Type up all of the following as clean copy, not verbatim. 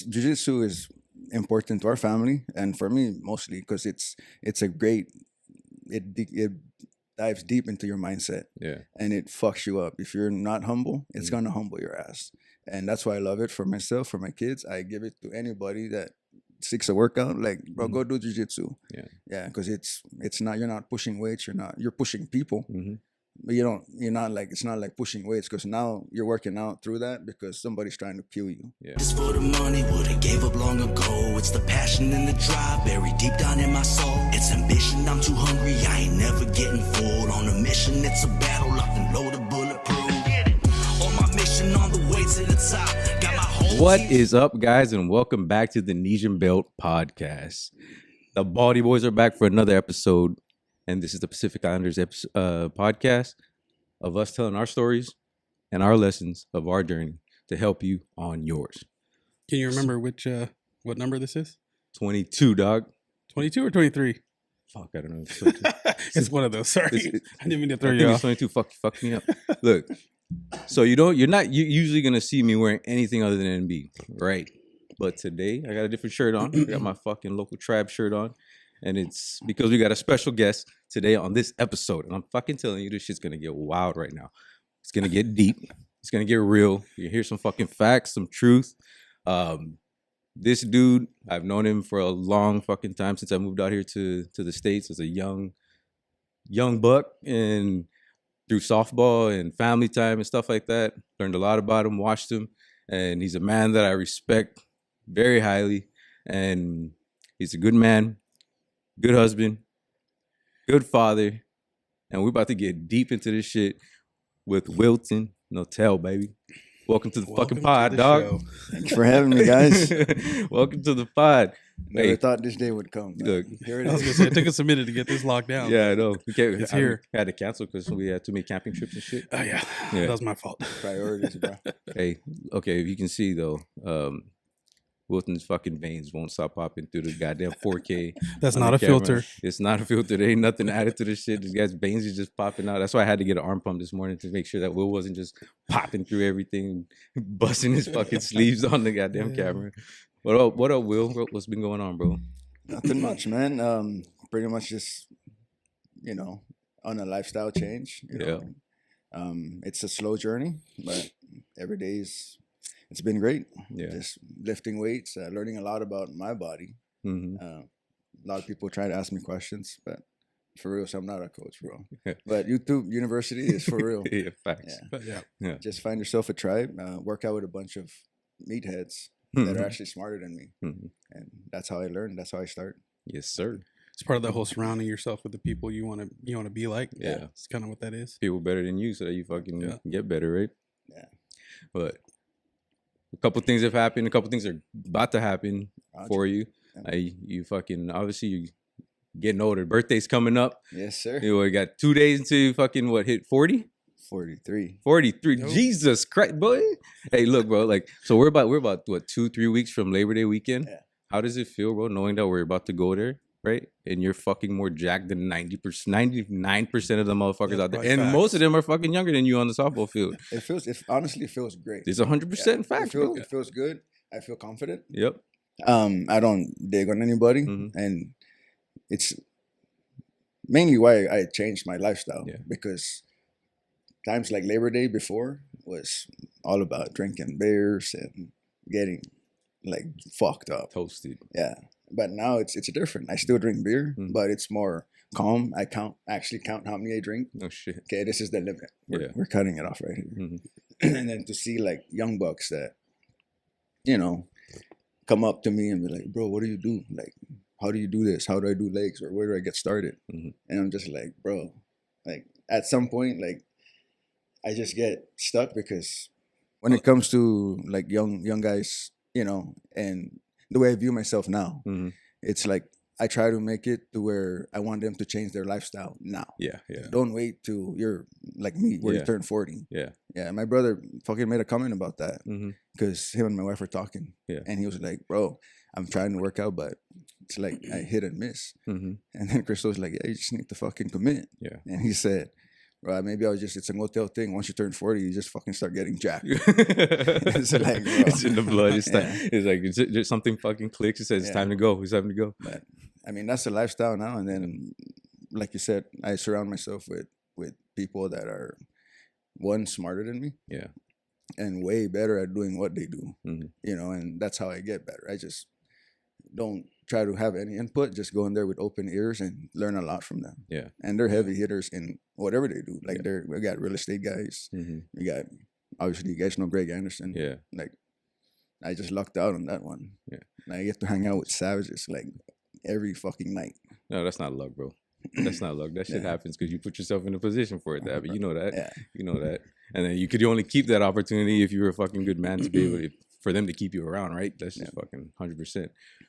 jiu-jitsu is important to our family and for me mostly because it's a great it dives deep into your mindset and it fucks you up. If you're not humble, it's gonna humble your ass. And that's why I love it for myself, for my kids. I give it to anybody that seeks a workout. Like, bro, go do jiu-jitsu. Yeah, because it's not, you're not pushing weights. You're pushing people. But you're not like, it's not like pushing weights because now you're working out through that because somebody's trying to kill you. It's for the money, would've gave up long ago. It's the passion and the drive buried deep down in my soul. It's ambition, I'm too hungry, I ain't never getting full. On a mission, it's a battle, locked and loaded, bulletproof. On my mission, on the way to the top. Got my whole What is up, guys, and welcome back to the Nesian Belt podcast. The Baldy Boys are back for another episode. And this is the Pacific Islanders podcast of us telling our stories and our lessons of our journey to help you on yours. Can you remember which what number this is? 22, dog. 22 or 23? Fuck, I don't know. It's 22. It's one of those. Sorry, I didn't mean to throw I you think off. it's 22. Fuck me up. Look, so you're not usually gonna see me wearing anything other than NB, right? But today I got a different shirt on. I got my fucking local tribe shirt on. And it's because we got a special guest today on this episode. And I'm fucking telling you, this shit's going to get wild right now. It's going to get deep. It's going to get real. You hear some fucking facts, some truth. This dude, I've known him for a long fucking time since I moved out here to the States as a young buck. And through softball and family time and stuff like that, learned a lot about him, watched him. And he's a man that I respect very highly. And he's a good man. Good husband, good father, and we're about to get deep into this shit with Wilton Ngotel, baby. Welcome to the fucking pod, dog. Show. Thanks for having me, guys. Welcome to the pod. Never thought this day would come. Look, Here it I was is. gonna say it took us a minute to get this locked down. Yeah, I know. We can't, It's here. I had to cancel because we had too many camping trips and shit. Oh yeah, that was my fault. Priorities, bro. Hey, okay, if you can see though, Wilton's fucking veins won't stop popping through the goddamn 4K. That's on not the a camera. filter. It's not a filter. There ain't nothing added to this shit. This guy's veins is just popping out. That's why I had to get an arm pump this morning to make sure that Will wasn't just popping through everything, busting his fucking sleeves on the goddamn camera. What up, Will? What's been going on, bro? Nothing much, man. Pretty much just, on a lifestyle change. You know. It's a slow journey, but every day's it's been great. Yeah. Just lifting weights, learning a lot about my body. Mm-hmm. A lot of people try to ask me questions, but for real, so I'm not a coach, bro. Yeah. But YouTube University is for real. Yeah, facts. Yeah. But yeah, Just find yourself a tribe, work out with a bunch of meatheads that are actually smarter than me. Mhm. And that's how I learned. That's how I start. Yes, sir. it's part of that whole surrounding yourself with the people you want to be like. Yeah. It's kind of what that is. People better than you so that you fucking get better, right? Yeah. But a couple things have happened. A couple things are about to happen for you. Yeah. You fucking, obviously, you getting older. Birthday's coming up. Yes, sir. You got 2 days until you fucking, hit 40? 43. 43. Nope. Jesus Christ, boy. Hey, look, bro. So we're about what, 2-3 weeks from Labor Day weekend? Yeah. How does it feel, bro, knowing that we're about to go there, right? And you're fucking more jacked than 99% of the motherfuckers That's out there. probably And facts. most of them are fucking younger than you on the softball field. It honestly feels great. It's 100% facts, bro. It feels good. I feel confident. Yep. I don't dig on anybody, Mhm. and it's mainly why I changed my lifestyle. Yeah. Because times like Labor Day before was all about drinking beers and getting like fucked up. Toasted. Yeah, but now it's different. I still drink beer, Mhm. but it's more calm. I actually count how many I drink. No shit. Okay, this is the limit. Yeah. We're cutting it off right here. Mhm. And then to see like young bucks that, come up to me and be like, bro, what do you do? Like, how do you do this? How do I do legs? Or where do I get started? Mhm. And I'm just like, bro, like at some point, like I just get stuck because when it comes to like young guys, and the way I view myself now, Mhm. it's like I try to make it to where I want them to change their lifestyle now. Yeah. Yeah. Don't wait till you're like me, where Yeah. you turn 40. Yeah. Yeah, my brother fucking made a comment about that Mm-hmm. because him and my wife were talking. Yeah. And he was like, bro, I'm trying to work out, but it's like I hit and miss. Mm-hmm. And then Crystal was like, yeah, you just need to fucking commit. Yeah. And he said, Right, maybe it's a Ngotel thing. Once you turn 40, you just fucking start getting jacked. It's like, bro. It's in the blood. It's like something fucking clicks. It says it's time to go. It's time to go. But I mean, that's the lifestyle now. And then, like you said, I surround myself with people that are one smarter than me. Yeah. And way better at doing what they do. You know, and that's how I get better. I just don't try to have any input, just go in there with open ears and learn a lot from them. Yeah. And they're heavy hitters in whatever they do. Like we got real estate guys. We got, obviously, you guys know Greg Anderson. Yeah. Like, I just lucked out on that one. Yeah. And I get to hang out with savages like every fucking night. No, that's not luck, bro. That's not luck. That shit happens because you put yourself in a position for it to happen. You know that. Yeah. You know that. And then you could only keep that opportunity if you were a fucking good man to be able to, for them to keep you around, right? That's just fucking 100%.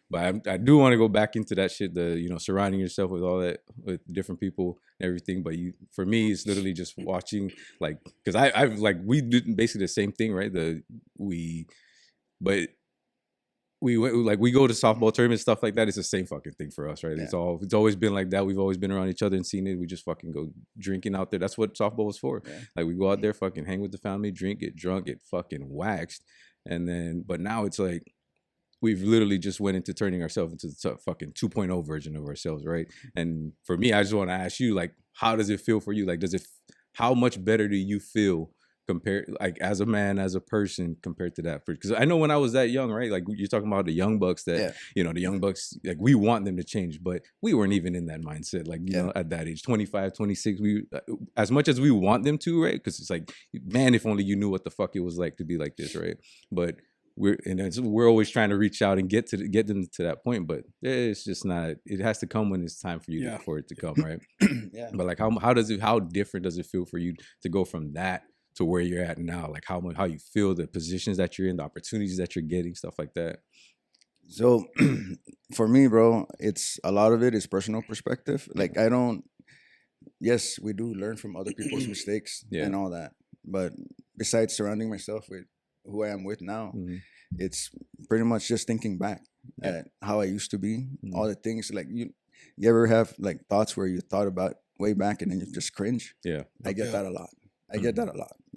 But I do want to go back into that shit, surrounding yourself with all that, with different people and everything. But for me, it's literally just watching, like, because I've like, we did basically the same thing, right? We go to softball tournaments, stuff like that. It's the same fucking thing for us, right? Yeah. It's always been like that. We've always been around each other and seen it. We just fucking go drinking out there. That's what softball was for. Yeah. Like, we go out there, fucking hang with the family, drink, get drunk, get fucking waxed. And then, but now it's like, we've literally just went into turning ourselves into the fucking 2.0 version of ourselves, right? And for me, I just want to ask you, like, how does it feel for you? Like, how much better do you feel compared, like, as a man, as a person, compared to that? Because I know when I was that young, right? Like, you're talking about the young bucks that, the young bucks, like, we want them to change, but we weren't even in that mindset. Like, you know, at that age, 25, 26, as much as we want them to, right? Because it's like, man, if only you knew what the fuck it was like to be like this, right? But we're always trying to reach out and get them to that point, but it's just not. It has to come when it's time for you for it to come, right? But like, how different does it feel for you to go from that to where you're at now? Like, how you feel, the positions that you're in, the opportunities that you're getting, stuff like that. So for me, bro, it's a lot of it is personal perspective. Like, yes, we do learn from other people's mistakes and all that. But besides surrounding myself with who I am with now, it's pretty much just thinking back at how I used to be, all the things, like, you ever have like thoughts where you thought about way back and then you just cringe? Yeah. I get that a lot.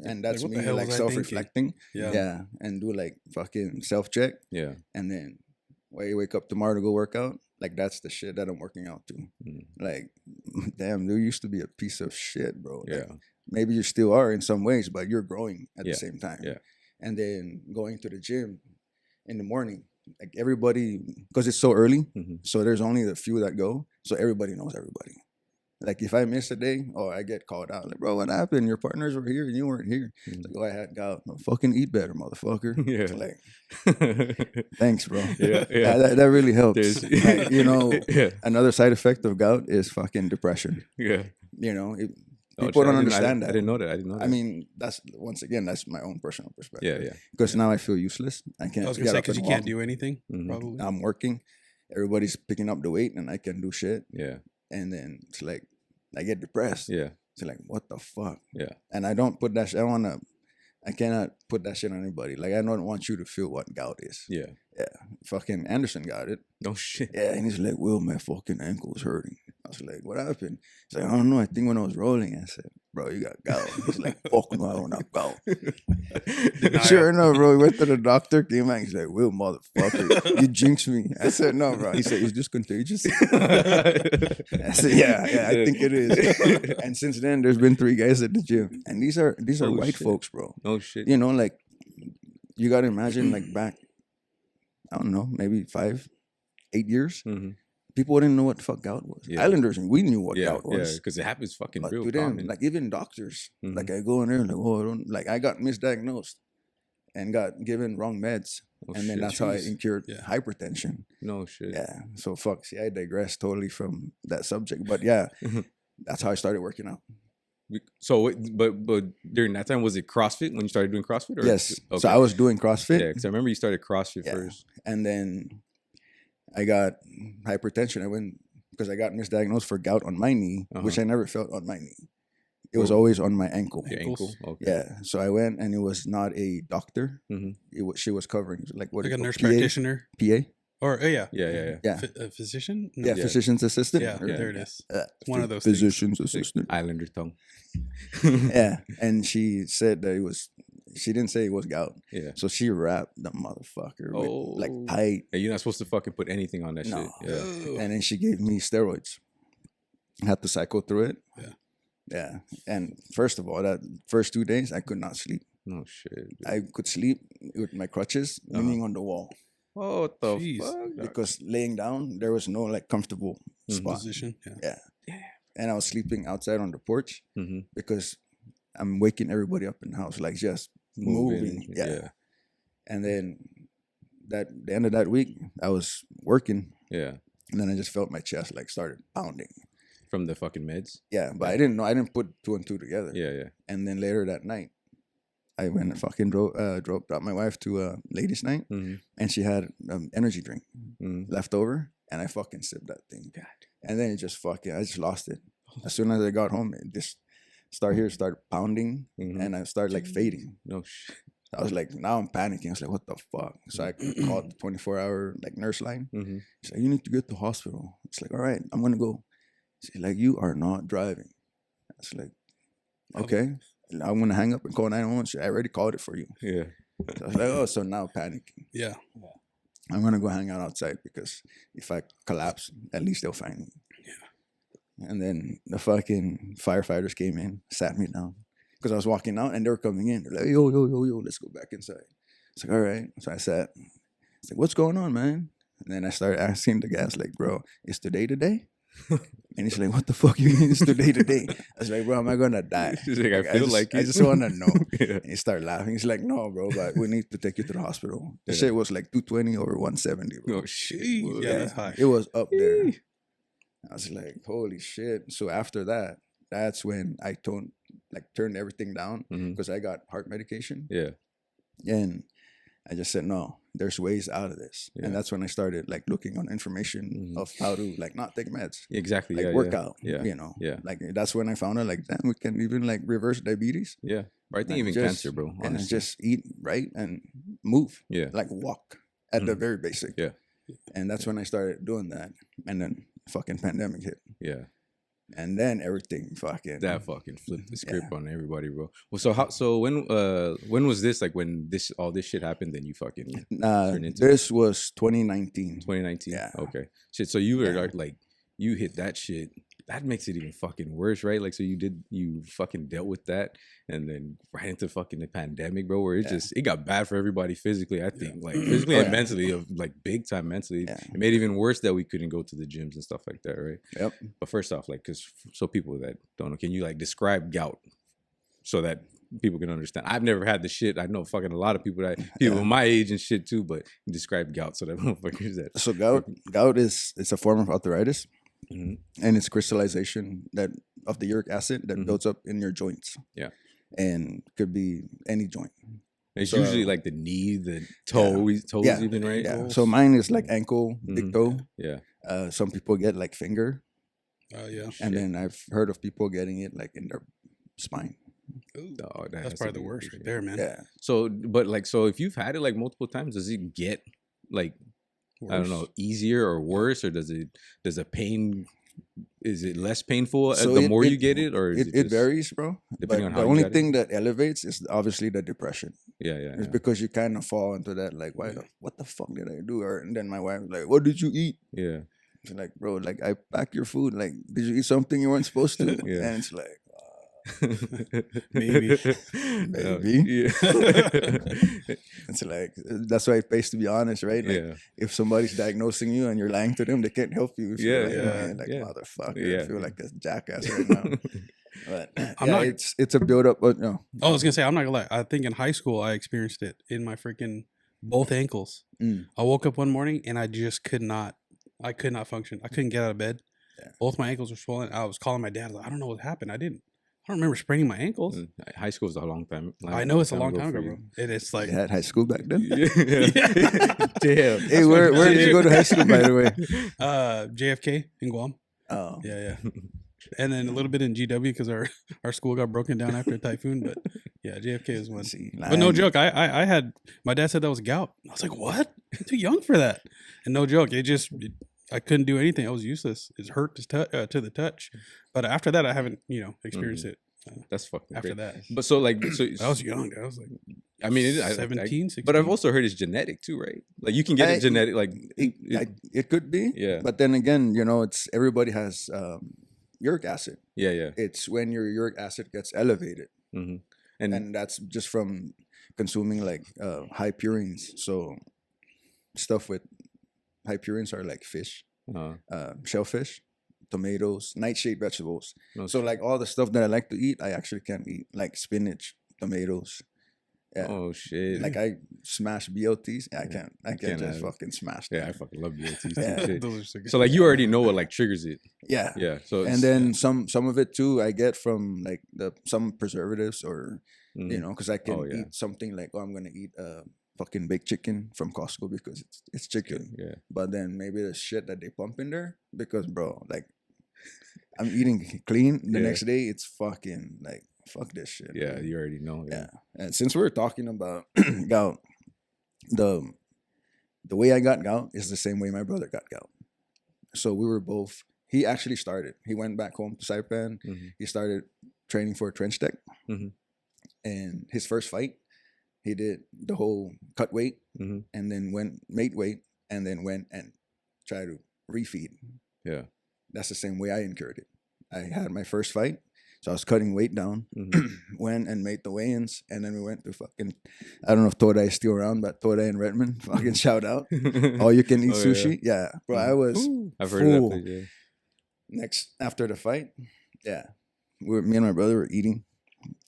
And that's like, me, like, self-reflecting. And do like fucking self-check. Yeah. And then when you wake up tomorrow to go work out, like, that's the shit that I'm working out to. Like, damn, you used to be a piece of shit, bro. Like, maybe you still are in some ways, but you're growing at the same time. Yeah. And then going to the gym in the morning, like, everybody, because it's so early, so there's only the few that go, so everybody knows everybody. Like, if I miss a day, I get called out. Like, bro, what happened? Your partners were here and you weren't here. Like, I had gout. No, fucking eat better, motherfucker. Yeah. Like, thanks, bro. That really helps. Like, another side effect of gout is fucking depression. Yeah. People don't understand that. I didn't know that. I mean, that's my own personal perspective. Yeah. Because now I feel useless. I can't. I was gonna say, because you can't do anything. Probably. I'm working. Everybody's picking up the weight, and I can do shit. Yeah. And then it's like, I get depressed. Yeah. It's like, what the fuck? Yeah. And I don't put that shit. I cannot put that shit on anybody. Like, I don't want you to feel what gout is. Yeah. Yeah. Fucking Anderson got it. No shit. Yeah. And he's like, Will, my fucking ankle is hurting. I was like, what happened? He's like, I don't know. I think when I was rolling, I said, bro, you got gout. He's like, fuck no, I don't have gout. Sure enough, bro, we went to the doctor, came out, he's like, Will, motherfucker, you jinxed me. I said, no, bro. He said, is this contagious? I said, yeah, I think it is. And since then, there's been 3 guys at the gym. And these are white folks, bro. Oh, shit. Like, you got to imagine, like, back, I don't know, maybe 5, 8 years. People didn't know what the fuck gout was. Yeah. Islanders, we knew what gout was. Yeah, because it happens fucking but real to them, like, even doctors, like, I go in there and like, I got misdiagnosed and got given wrong meds. And then that's how I incurred hypertension. No shit. Yeah. So fuck. See, I digress totally from that subject. But yeah, that's how I started working out. So, but during that time, was it CrossFit when you started doing CrossFit? Or? Yes. Okay. So I was doing CrossFit. Yeah, because I remember you started CrossFit first. And then I got hypertension. I went because I got misdiagnosed for gout on my knee, which I never felt on my knee. It was always on my ankle. Your ankle? Okay. Yeah. So I went, and it was not a doctor. She was covering, like, what? Like a nurse practitioner? PA? Or Yeah. A physician? Yeah, physician's assistant. Yeah, there it is. It's one of those physician's assistant. Islander tongue. Yeah, and she said that it was. She didn't say it was gout. Yeah. So she wrapped the motherfucker with like tight. Hey, you're not supposed to fucking put anything on that shit. Yeah. And then she gave me steroids. I had to cycle through it. Yeah. Yeah. And first of all, that first 2 days, I could not sleep. No shit. Dude. I could sleep with my crutches leaning on the wall. Oh, what the fuck? Because laying down, there was no like comfortable spot. Position. Yeah. And I was sleeping outside on the porch because I'm waking everybody up in the house, like just moving. Yeah. And then the end of that week, I was working. Yeah. And then I just felt my chest like started pounding. From the fucking meds? Yeah, but I didn't know. I didn't put 2 and 2 together. Yeah. And then later that night, I went and fucking dropped my wife to a ladies' night, and she had energy drink left over, and I fucking sipped that thing. God. And then it just I just lost it. As soon as I got home, it just started pounding, and I started like fading. No shit. I was like, now I'm panicking. I was like, what the fuck? So I called the 24-hour like nurse line. She's like, you need to get to the hospital. It's like, all right, I'm gonna go. She's like, you are not driving. I was like, okay. I'm gonna hang up and call 911. I already called it for you. Yeah. So I was like, oh, so now panicking. Yeah. I'm gonna go hang out outside because if I collapse, at least they'll find me. Yeah. And then the fucking firefighters came in, sat me down because I was walking out and they were coming in. They're like, yo, let's go back inside. It's like, all right. So I sat. It's like, what's going on, man? And then I started asking the guys, like, bro, is today the day? And he's like, what the fuck you mean it's today? I was like, bro, am I gonna die? He's like, I just want to know. And he started laughing. He's like, no, bro, but we need to take you to the hospital. The shit was like 220 over 170, bro. Oh, shit. Yeah, that's high. It was up there. I was like, holy shit. So after that, that's when I turned everything down because I got heart medication. Yeah. And I just said, no, there's ways out of this. Yeah. And that's when I started like looking on information of how to like not take meds. Exactly. Like work out, you know. Yeah. Like that's when I found out like, damn, we can even like reverse diabetes. Yeah. Or I think even cancer, bro. Honestly. And just eat right and move. Yeah. Like walk at the very basic. Yeah. And that's when I started doing that. And then fucking pandemic hit. Yeah. And then everything fucking flipped the script on everybody, bro. Well, so when was this, like when all this shit happened, then you fucking turned into this was 2019. 2019. Yeah. Okay. Shit. So you were like you hit that shit. That makes it even fucking worse, right? Like, so you fucking dealt with that, and then right into fucking the pandemic, bro, where it got bad for everybody physically, I think, like physically and mentally, like big time mentally. Yeah. It made it even worse that we couldn't go to the gyms and stuff like that, right? Yep. But first off, like, because so people that don't know, can you like describe gout so that people can understand? I've never had the shit. I know fucking a lot of people my age and shit too, but describe gout so that motherfuckers that. So gout it's a form of arthritis. And it's crystallization of the uric acid that builds up in your joints. Yeah. And could be any joint. It's usually like the knee, the toes even, right? Yeah. So mine is like ankle, big toe. Yeah. Some people get like finger. Yeah. And then I've heard of people getting it like in their spine. Ooh, that's probably the worst right there, man. Yeah. So, but like, so if you've had it like multiple times, does it get like worse? I don't know, easier or worse, or does the pain, is it less painful the more you get it, or it varies, bro. Depending on how the only thing that elevates is obviously the depression. Yeah. It's because you kind of fall into that like, what the fuck did I do? And then my wife was like, what did you eat? Yeah. She's like, bro, like I packed your food. Like, did you eat something you weren't supposed to? Yeah. And it's like, maybe. Yeah. It's like, that's why it pays to be honest, right? Like, if somebody's diagnosing you and you're lying to them, they can't help you. Motherfucker, I feel like a jackass right now. But it's a build up. But no, I was gonna say, I'm not gonna lie. I think in high school I experienced it in my freaking both ankles. I woke up one morning and I just could not function. I couldn't get out of bed. Both my ankles were swollen. I was calling my dad. Like, I don't know what happened. I don't remember spraining my ankles. High school is a long time. I know it's a long time ago, bro. It's like you had high school back then. Damn. Hey, where did you go to high school, by the way? JFK in Guam. Oh, yeah. And then a little bit in GW because our school got broken down after a typhoon. But yeah, JFK is one. But no joke, I had my dad said that was gout. I was like, what? I'm too young for that. And no joke, I couldn't do anything. I was useless. It hurt to the touch. But after that, I haven't experienced it. That's fucking after great. that. But so like I was young. I was like, I mean, 17, 16. But I've also heard it's genetic too, right? Like you can get it genetic. Like it could be. Yeah. But then again, it's everybody has uric acid. Yeah. It's when your uric acid gets elevated, and that's just from consuming like high purines. So stuff with high purines are like fish, shellfish, tomatoes, nightshade vegetables. So like all the stuff that I like to eat, I actually can't eat, like spinach, tomatoes. Yeah. Oh shit! Like I smash BLTs. I can't just fucking smash them. Yeah, I fucking love BLTs. Yeah. Those are so good. So like you already know what like triggers it. Yeah. Yeah. So and then some of it too I get from like some preservatives or because I can eat something like I'm gonna eat fucking baked chicken from Costco because it's chicken. Yeah. But then maybe the shit that they pump in there because bro, like I'm eating clean the next day it's fucking like fuck this shit. Yeah, man. you already know. Yeah. And since we're talking about gout, the way I got gout is the same way my brother got gout. So we were both. He actually started. He went back home to Saipan. He started training for a trench tech. And his first fight, he did the whole cut weight and then made weight and then went and tried to refeed. Yeah. That's the same way I incurred it. I had my first fight. So I was cutting weight down, went and made the weigh-ins, and then we went to fucking, I don't know if Toda is still around, but Toda in Redmond, fucking shout out. All you can eat sushi. Yeah. Bro, I was I've heard of that place, yeah. Next, after the fight, me and my brother were eating.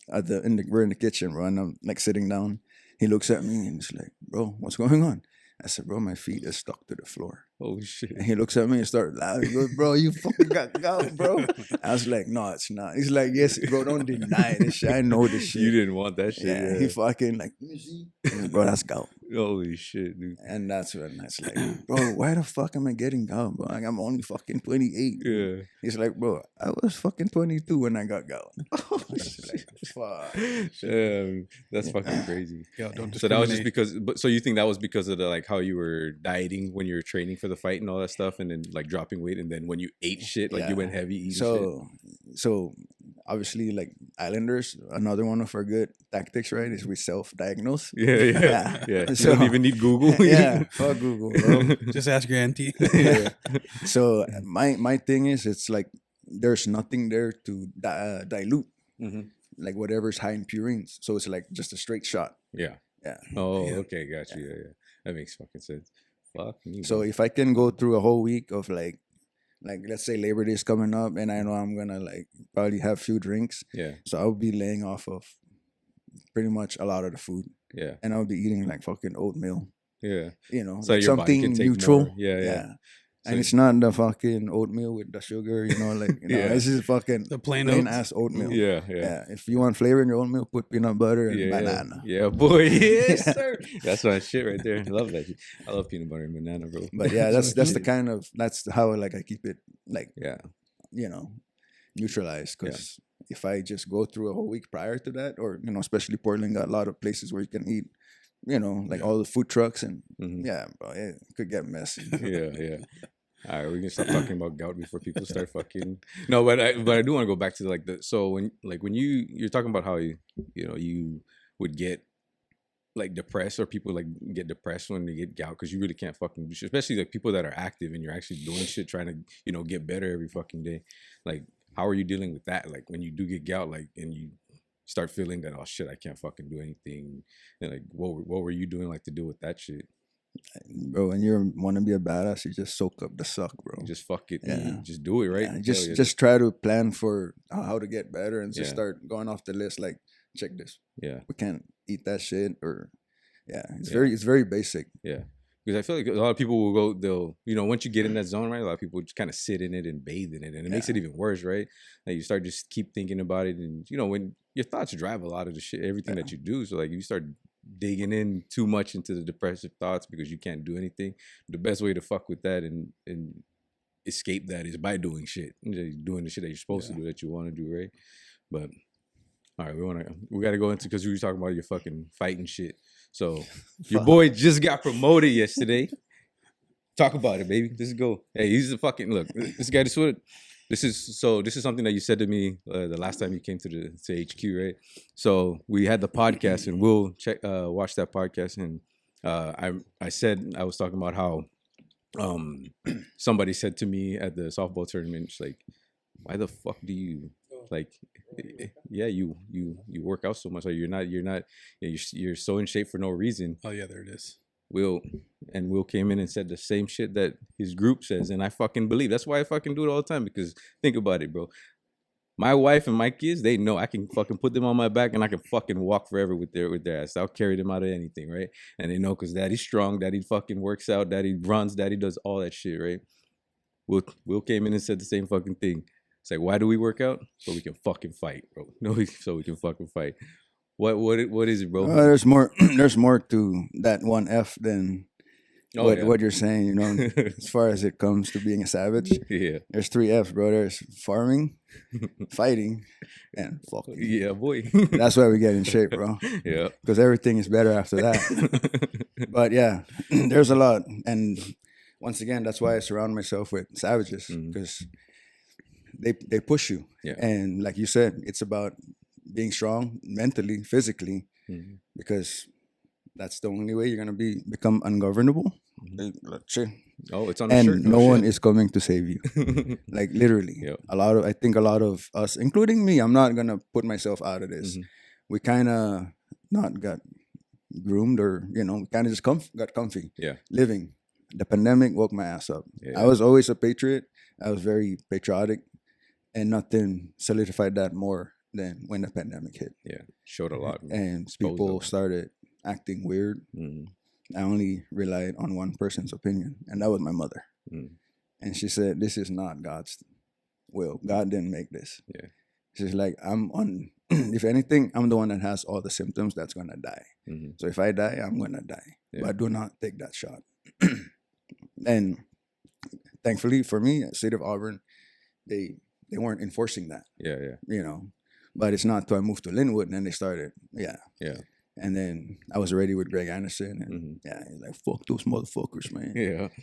We're in the kitchen, bro, and I'm like sitting down. He looks at me and he's like, bro, what's going on? I said, bro, my feet are stuck to the floor. Oh, shit. And he looks at me and started laughing. He goes, bro, you fucking got gout, bro. I was like, no, it's not. He's like, yes, bro, don't deny this shit. I know this shit. You didn't want that shit. Yeah, he fucking like, let me see. Bro, that's gout. Holy shit, dude. And that's when I was like, bro, why the fuck am I getting gout, bro? Like, I'm only fucking 28. Yeah. He's like, bro, I was fucking 22 when I got gout. Oh, like, fuck. That's fucking crazy. Yeah, don't so that was just because, so you think that was because of the, like how you were dieting when you were training for the fight and all that stuff, and then like dropping weight, and then when you ate shit, like you went heavy eating shit? So obviously, like Islanders, another one of our good tactics, right, is we self-diagnose. Yeah. You don't even need Google. Yeah, fuck Google, bro. Just ask your auntie. So my thing is, it's like there's nothing there to dilute, like whatever's high in purines. So it's like just a straight shot. Yeah. Oh, okay, got you. Yeah. That makes fucking sense. Fuck me. So if I can go through a whole week of like let's say Labor Day is coming up, and I know I'm gonna like probably have a few drinks. Yeah. So I'll be laying off of pretty much a lot of the food. Yeah. And I'll be eating like fucking oatmeal. Yeah. So like something neutral. More. Yeah. So and it's not the fucking oatmeal with the sugar, this is fucking the plain ass oatmeal. Yeah. If you want flavor in your oatmeal, put peanut butter and banana. Yeah, boy. Yes, sir. That's my shit right there. I love that shit. I love peanut butter and banana, bro. But yeah, that's the kind of, that's how like I keep it like, neutralized. Because if I just go through a whole week prior to that, or, especially Portland got a lot of places where you can eat, all the food trucks and bro, it could get messy. Yeah. All right, we can stop talking about gout before people start fucking. No, but I do want to go back to like so when you're talking about how you would get like depressed, or people like get depressed when they get gout because you really can't fucking do shit, especially like people that are active and you're actually doing shit, trying to get better every fucking day. Like, how are you dealing with that? Like when you do get gout, like, and you start feeling that, oh shit, I can't fucking do anything, and like what were you doing like to deal with that shit? Bro, when you want to be a badass, you just soak up the suck, bro. You just fuck it. Yeah. Just do it, right? Yeah, just try to plan for how to get better and just start going off the list. Like, check this. Yeah, we can't eat that shit, or it's very basic. Yeah. Because I feel like a lot of people will go, they'll, once you get in that zone, right, a lot of people just kind of sit in it and bathe in it. And it makes it even worse, right? Like you start just keep thinking about it. And, when your thoughts drive a lot of the shit, everything that you do. So like you start digging in too much into the depressive thoughts because you can't do anything. The best way to fuck with that and escape that is by doing shit, doing the shit that you're supposed to do, that you want to do, right? But all right, we got to go into, because we were talking about your fucking fighting shit. So your boy just got promoted yesterday. Talk about it, baby. Let's go. Hey, he's a fucking look. This guy, this is something that you said to me the last time you came to HQ, right? So we had the podcast, and we'll watch that podcast, and I was talking about how somebody said to me at the softball tournament, it's like, why the fuck do you like? Yeah, you work out so much. Like you're so in shape for no reason. Oh yeah, there it is. Will came in and said the same shit that his group says, and I fucking believe. That's why I fucking do it all the time, because think about it, bro. My wife and my kids, they know I can fucking put them on my back and I can fucking walk forever with their ass. I'll carry them out of anything, right? And they know, because daddy's strong, daddy fucking works out, daddy runs, daddy does all that shit, right? Will came in and said the same fucking thing. It's like, why do we work out? So we can fucking fight, bro. No, so we can fucking fight. What is it, bro? There's more. There's more to that one F than what you're saying. You know, as far as it comes to being a savage. Yeah. There's 3 F's, bro. There's farming, fighting, and fucking. Yeah, boy. That's why we get in shape, bro. Yeah. Because everything is better after that. But yeah, there's a lot, and once again, that's why I surround myself with savages, because they push you. Yeah. And like you said, it's about being strong mentally, physically, because that's the only way you're gonna become ungovernable. Oh, it's on the and shirt. No one is coming to save you. Like literally. Yep. I think a lot of us, including me, I'm not gonna put myself out of this. We kind of not got groomed, or kind of just got comfy. Yeah. Living. The pandemic woke my ass up. Yeah. I was always a patriot. I was very patriotic, and nothing solidified that more than when the pandemic hit. Yeah, showed a lot. And people started acting weird. I only relied on one person's opinion, and that was my mother. And she said, "This is not God's will. God didn't make this." Yeah. She's like, if anything, I'm the one that has all the symptoms that's gonna die. So if I die, I'm gonna die. Yeah. But do not take that shot. And thankfully for me, State of Auburn, they weren't enforcing that. Yeah. But it's not till I moved to Linwood, and then they started. Yeah. And then I was already with Greg Anderson, and he's like, "Fuck those motherfuckers, man."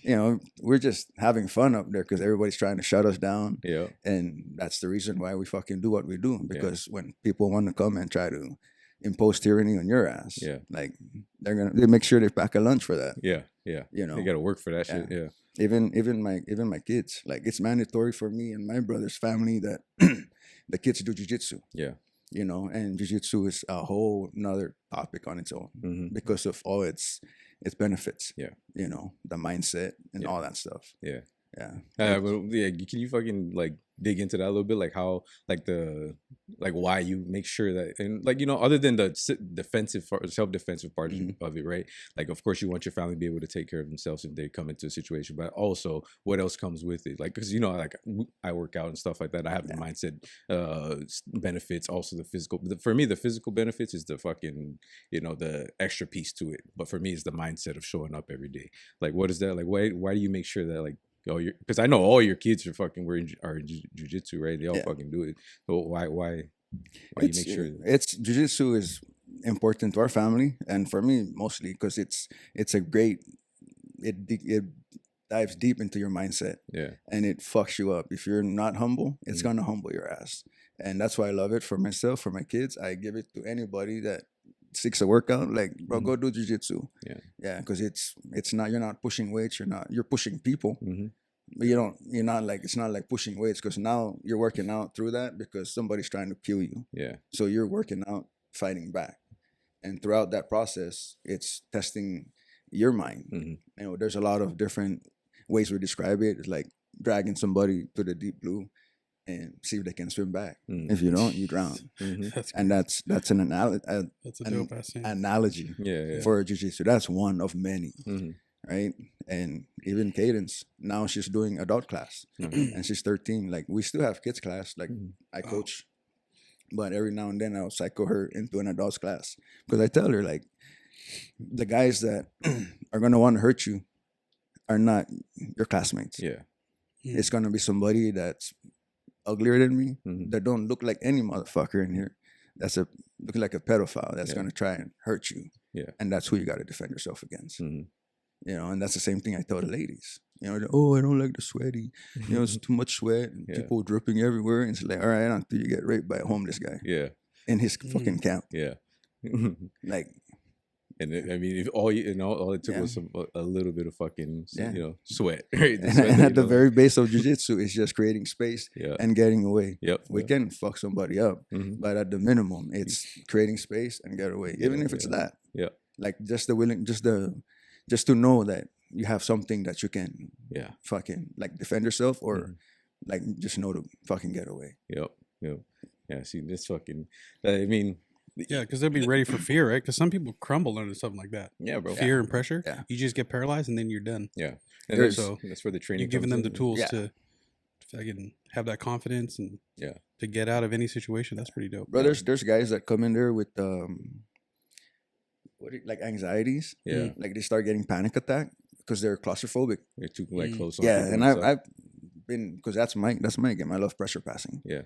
Yeah. We're just having fun up there because everybody's trying to shut us down. Yeah. And that's the reason why we fucking do what we do, because when people want to come and try to impose tyranny on your ass, like they make sure they pack a lunch for that. Yeah. They gotta work for that shit. Yeah. Even my kids, like, it's mandatory for me and my brother's family that the kids do jiu-jitsu. Yeah. And jiu-jitsu is a whole nother topic on its own because of all its benefits. Yeah. The mindset and all that stuff. Yeah. Yeah. Can you fucking dig into that a little bit, like how, why you make sure that, and other than the self-defensive part of it, right? Like, of course, you want your family to be able to take care of themselves if they come into a situation, but also what else comes with it? Like, because I work out and stuff like that. I have the mindset benefits, also the physical. For me, the physical benefits is the fucking the extra piece to it. But for me, it's the mindset of showing up every day. Like, what is that? Like, why do you make sure that because I know all your kids are in jiu-jitsu, right? They all fucking do it. So why you make sure? It's jiu-jitsu is important to our family, and for me mostly because it's a great, it dives deep into your mindset. Yeah. And it fucks you up. If you're not humble, it's gonna humble your ass. And that's why I love it for myself, for my kids. I give it to anybody that seeks a workout, like, bro, go do jiu-jitsu. Yeah, because it's not, you're not pushing weights, you're pushing people. But you're not like, it's not like pushing weights, because now you're working out through that because somebody's trying to kill you. Yeah. So you're working out, fighting back, and throughout that process, it's testing your mind. There's a lot of different ways we describe it. It's like dragging somebody to the deep blue and see if they can swim back. If you don't, you drown. And that's an analogy for jiu-jitsu. That's one of many, right? And even Cadence, now she's doing adult class, and she's 13. Like, we still have kids class, like I coach, but every now and then I'll cycle her into an adults class, because I tell her, like, the guys that are gonna want to hurt you are not your classmates. Yeah. It's gonna be somebody that's uglier than me, that don't look like any motherfucker in here. That's looking like a pedophile that's gonna try and hurt you. Yeah. And that's who you gotta defend yourself against. You know, and that's the same thing I tell the ladies. You know, oh, I don't like the sweaty. You know, it's too much sweat and people dripping everywhere. And it's like, all right, until you get raped by a homeless guy. Yeah. In his fucking camp. Yeah. Like, and I mean, if all it took was a little bit of fucking, sweat. Right? And at the very base of jiu-jitsu is just creating space and getting away. We can fuck somebody up, but at the minimum, it's creating space and get away. Even if it's that. Yeah. Like just to know that you have something that you can fucking like defend yourself or like just know to fucking get away. Yep. Yeah, see this fucking, I mean. Yeah, because they'll be ready for fear, right? Because some people crumble under something like that. Yeah, bro. Fear and pressure. Yeah. You just get paralyzed and then you're done. Yeah. And so that's where the training you're giving them the tools Yeah. to fucking have that confidence and to get out of any situation. That's pretty dope. Bro, there's guys that come in there with like anxieties. Yeah. Like they start getting panic attack because they're claustrophobic. They're too like close. Yeah, and I've been, because that's my game. I love pressure passing. Yeah.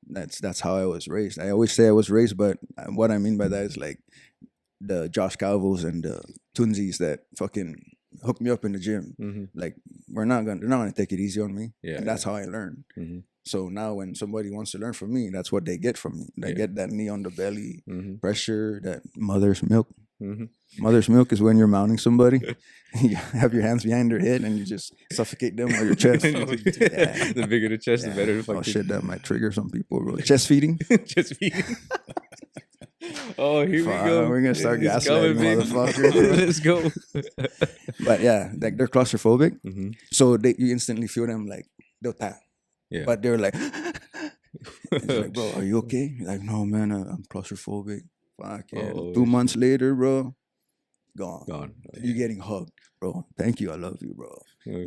That's how I was raised. I always say I was raised, but what I mean by that is like the Josh Calvos and the Tunzies that fucking hook me up in the gym. Like they're not gonna take it easy on me. Yeah, and that's how I learned. So now when somebody wants to learn from me, that's what they get from me. They get that knee on the belly, pressure, that mother's milk. Mother's milk is when you're mounting somebody. You have your hands behind their head and you just suffocate them on your chest. The bigger the chest, the better. Oh shit, that might trigger some people, bro. Chest feeding. Chest feeding. Oh, here we go. We're gonna start gaslighting motherfuckers. Let's go. But yeah, like they're claustrophobic, so you instantly feel them like they'll tap. Yeah. But they're like, it's like, bro, are you okay? You're like, no, man, I'm claustrophobic. Fuck yeah. 2 months later, bro, gone. You're getting hugged, bro. Thank you, I love you, bro.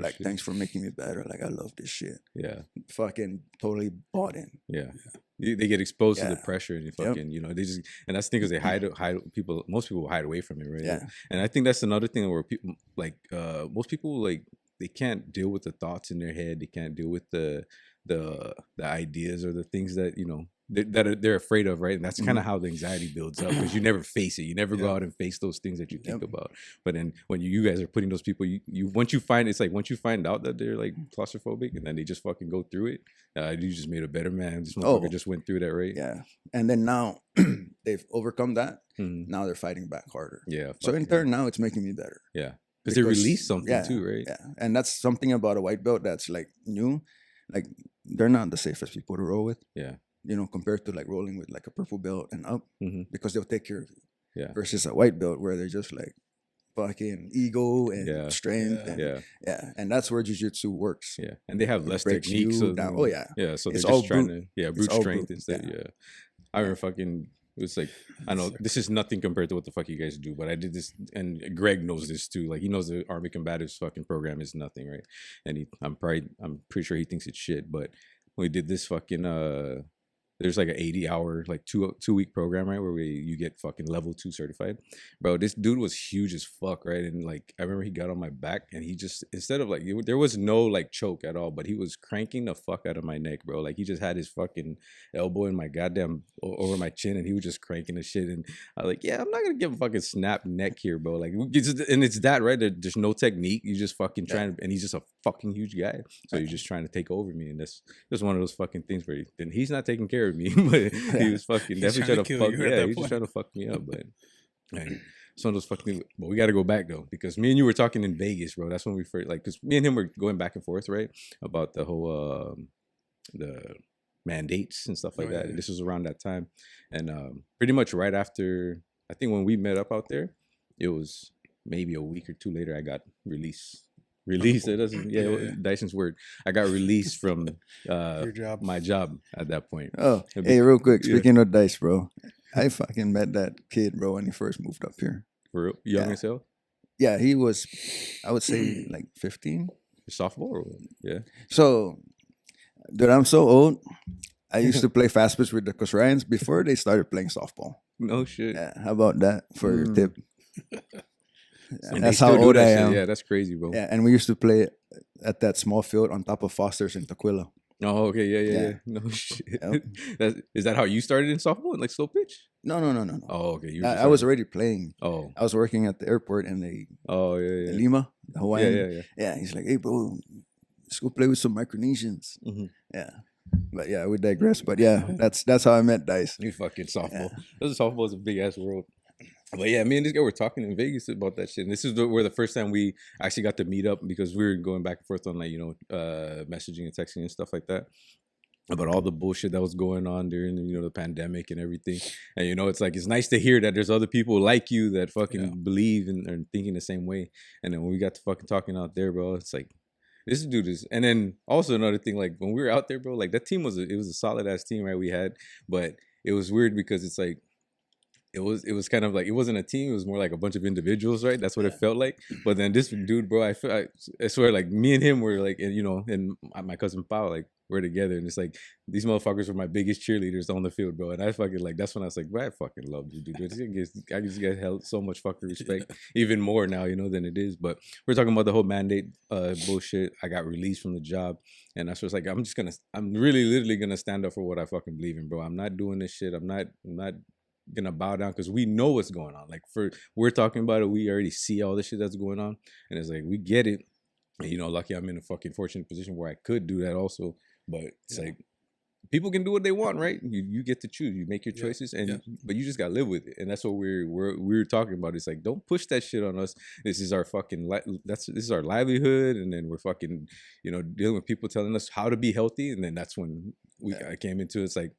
Like, thanks for making me better. Like, I love this shit. Yeah. Fucking totally bought in. Yeah. They get exposed to the pressure and you fucking, they just, and that's the thing, because they hide people, most people hide away from it, right? Yeah. And I think that's another thing where people, like, most people, like, they can't deal with the thoughts in their head. They can't deal with the ideas or the things that, they're afraid of, right? And that's kind of how the anxiety builds up, because you never face it. You never go out and face those things that you think about. But then when you guys are putting those people, you once you find out that they're like claustrophobic and then they just fucking go through it, you just made a better man. This motherfucker just went through that, right? Yeah. And then now they've overcome that. Now they're fighting back harder. Yeah. So in turn, now it's making me better. Yeah. Because they release something too, right? Yeah. And that's something about a white belt that's like new. Like they're not the safest people to roll with. Yeah. Compared to like rolling with like a purple belt and up, because they'll take care of you. Yeah. Versus a white belt where they're just like fucking ego and strength. And that's where jiu-jitsu works. Yeah. And they have less technique. So yeah. So they're just trying to brute strength instead. Yeah. I remember fucking, it was like, I know this is nothing compared to what the fuck you guys do, but I did this, and Greg knows this too. Like, he knows the Army Combatives fucking program is nothing, right? And I'm pretty sure he thinks it's shit. But we did this fucking there's like an 80-hour, like two-week program, right, where you get fucking level 2 certified. Bro, this dude was huge as fuck, right? And like, I remember he got on my back and he just, instead of like, there was no like choke at all, but he was cranking the fuck out of my neck, bro. Like, he just had his fucking elbow in my goddamn, over my chin, and he was just cranking the shit. And I was like, yeah, I'm not gonna give him fucking snap neck here, bro. Like, and it's that, right? There's no technique. You just fucking trying to, and he's just a fucking huge guy. So you're just trying to take over me. And that's just one of those fucking things where then he's not taking care of me, but he was fucking definitely trying to fuck. Yeah, he was just trying to fuck me up. But like, some of those fucking. But we got to go back though, because me and you were talking in Vegas, bro. That's when we first, like, because me and him were going back and forth, right, about the whole the mandates and stuff like that. And this was around that time, and pretty much right after, I think when we met up out there, it was maybe a week or two later, I got released. It doesn't, Dyson's word. I got released from your job. My job at that point. Oh, hey, real quick, speaking of Dice, bro, I fucking met that kid, bro, when he first moved up here. For real? Young as hell? Yeah, he was, I would say, like 15. Sophomore? Or what? Yeah. So, dude, I'm so old. I used to play fast pitch with the Cosryans before they started playing softball. No shit. Yeah, how about that for your tip? And that's how old I am. Yeah, that's crazy, bro. Yeah, and we used to play at that small field on top of Foster's in Tequila. Oh, okay, yeah. No shit. Yep. Is that how you started in softball, like slow pitch? No. Oh, okay. I was already playing. Oh, I was working at the airport in yeah. Lima, Hawaiian. Yeah. Yeah, he's like, hey, bro, let's go play with some Micronesians. Mm-hmm. Yeah. But yeah, we digress. But yeah, that's how I met Dice. You fucking softball. Softball is a big ass world. But yeah, me and this guy were talking in Vegas about that shit. And this is where the first time we actually got to meet up, because we were going back and forth on like, messaging and texting and stuff like that about all the bullshit that was going on during the pandemic and everything. And it's like, it's nice to hear that there's other people like you that fucking believe and thinking the same way. And then when we got to fucking talking out there, bro, it's like, this dude is. And then also another thing, like when we were out there, bro, like that team was a solid ass team, right? We had, but it was weird because it's like, it was kind of like, it wasn't a team, it was more like a bunch of individuals, right? That's what it felt like. But then this dude, bro, I swear, like me and him were like, and my cousin Pao, like we're together, and it's like these motherfuckers were my biggest cheerleaders on the field, bro. And I fucking like, that's when I was like, bro, I fucking love you, dude. I just get held so much fucking respect, even more now, than it is. But we're talking about the whole mandate bullshit. I got released from the job, and that's what's like, I'm really literally gonna stand up for what I fucking believe in, bro. I'm not doing this shit. I'm not gonna bow down, because we know what's going on. Like we're talking about it, we already see all the shit that's going on, and it's like we get it. And, lucky I'm in a fucking fortunate position where I could do that also. But it's like people can do what they want, right? You get to choose. You make your choices, but you just gotta live with it. And that's what we're talking about. It's like, don't push that shit on us. This is our fucking this is our livelihood, and then we're fucking dealing with people telling us how to be healthy, and then that's when I came into it. It's like,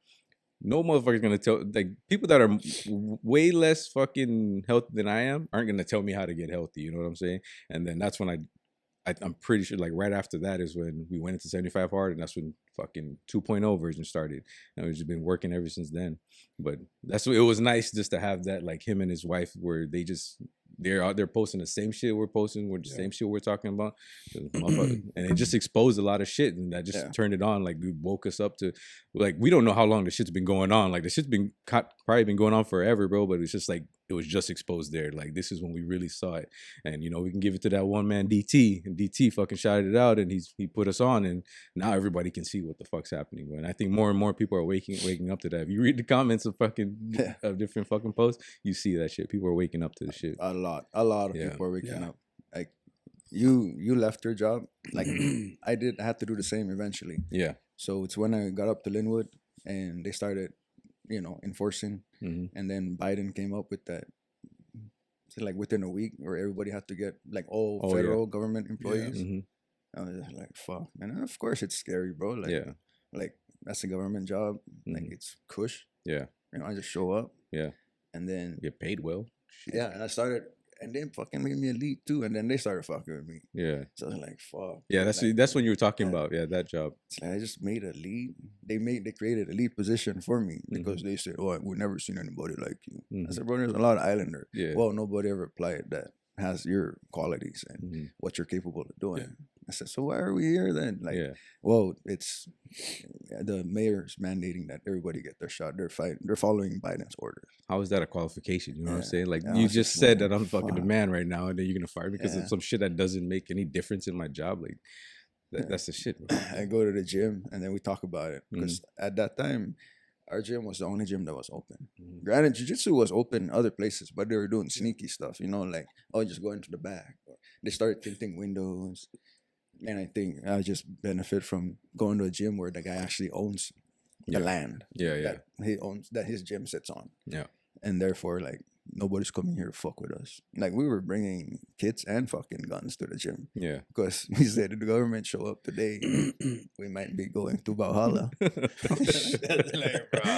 no motherfucker's gonna tell, like, people that are way less fucking healthy than I am aren't gonna tell me how to get healthy. You know what I'm saying? And then that's when I'm pretty sure, like, right after that is when we went into 75 hard, and that's when fucking 2.0 version started, and we've just been working ever since then. But it was nice just to have that, like, him and his wife, where they're out there posting the same shit we're posting, the same shit we're talking about, and it just exposed a lot of shit, and that just turned it on. Like, it woke us up to, like, we don't know how long the shit's been going on. Like, the shit's been probably been going on forever, bro, but it's just like, it was just exposed there. Like, this is when we really saw it. And, we can give it to that one man, DT. And DT fucking shouted it out, and he put us on. And now everybody can see what the fuck's happening. And I think more and more people are waking up to that. If you read the comments of fucking of different fucking posts, you see that shit. People are waking up to the shit. A lot of people are waking up. Like, you left your job. Like, I had to do the same eventually. Yeah. So it's when I got up to Linwood, and they started, enforcing. And then Biden came up with that, so like within a week, where everybody had to get, like, all federal government employees. I was just like, fuck, man. And of course it's scary, bro. Like, like, that's a government job. Like, it's cush. Yeah. I just show up. Yeah. And then get paid well. Shit. Yeah. And I started, and then fucking made me a lead too. And then they started fucking with me. Yeah. So I was like, fuck. Yeah, that's when you were talking about, that job. It's like, I just made a lead. They created a lead position for me, because they said, oh, we've never seen anybody like you. I said, bro, there's a lot of Islander. Yeah. Well, nobody ever applied that has your qualities and what you're capable of doing. Yeah. I said, so why are we here then? Like, well, it's the mayor's mandating that everybody get their shot. They're following Biden's orders. How is that a qualification? You know what I'm saying? Like, you just said that I'm fucking the man right now, and then you're gonna fire me because of some shit that doesn't make any difference in my job. Like, that's the shit, bro. I go to the gym, and then we talk about it, because at that time, our gym was the only gym that was open. Granted, jiu-jitsu was open in other places, but they were doing sneaky stuff, like, oh, just go into the back. Or they started tinting windows. And I think I just benefit from going to a gym where the guy actually owns the land. That he owns, that his gym sits on. Yeah. And therefore, like, nobody's coming here to fuck with us. Like, we were bringing kids and fucking guns to the gym. Yeah. Because we said, if the government show up today, we might be going to Valhalla. Like, bro.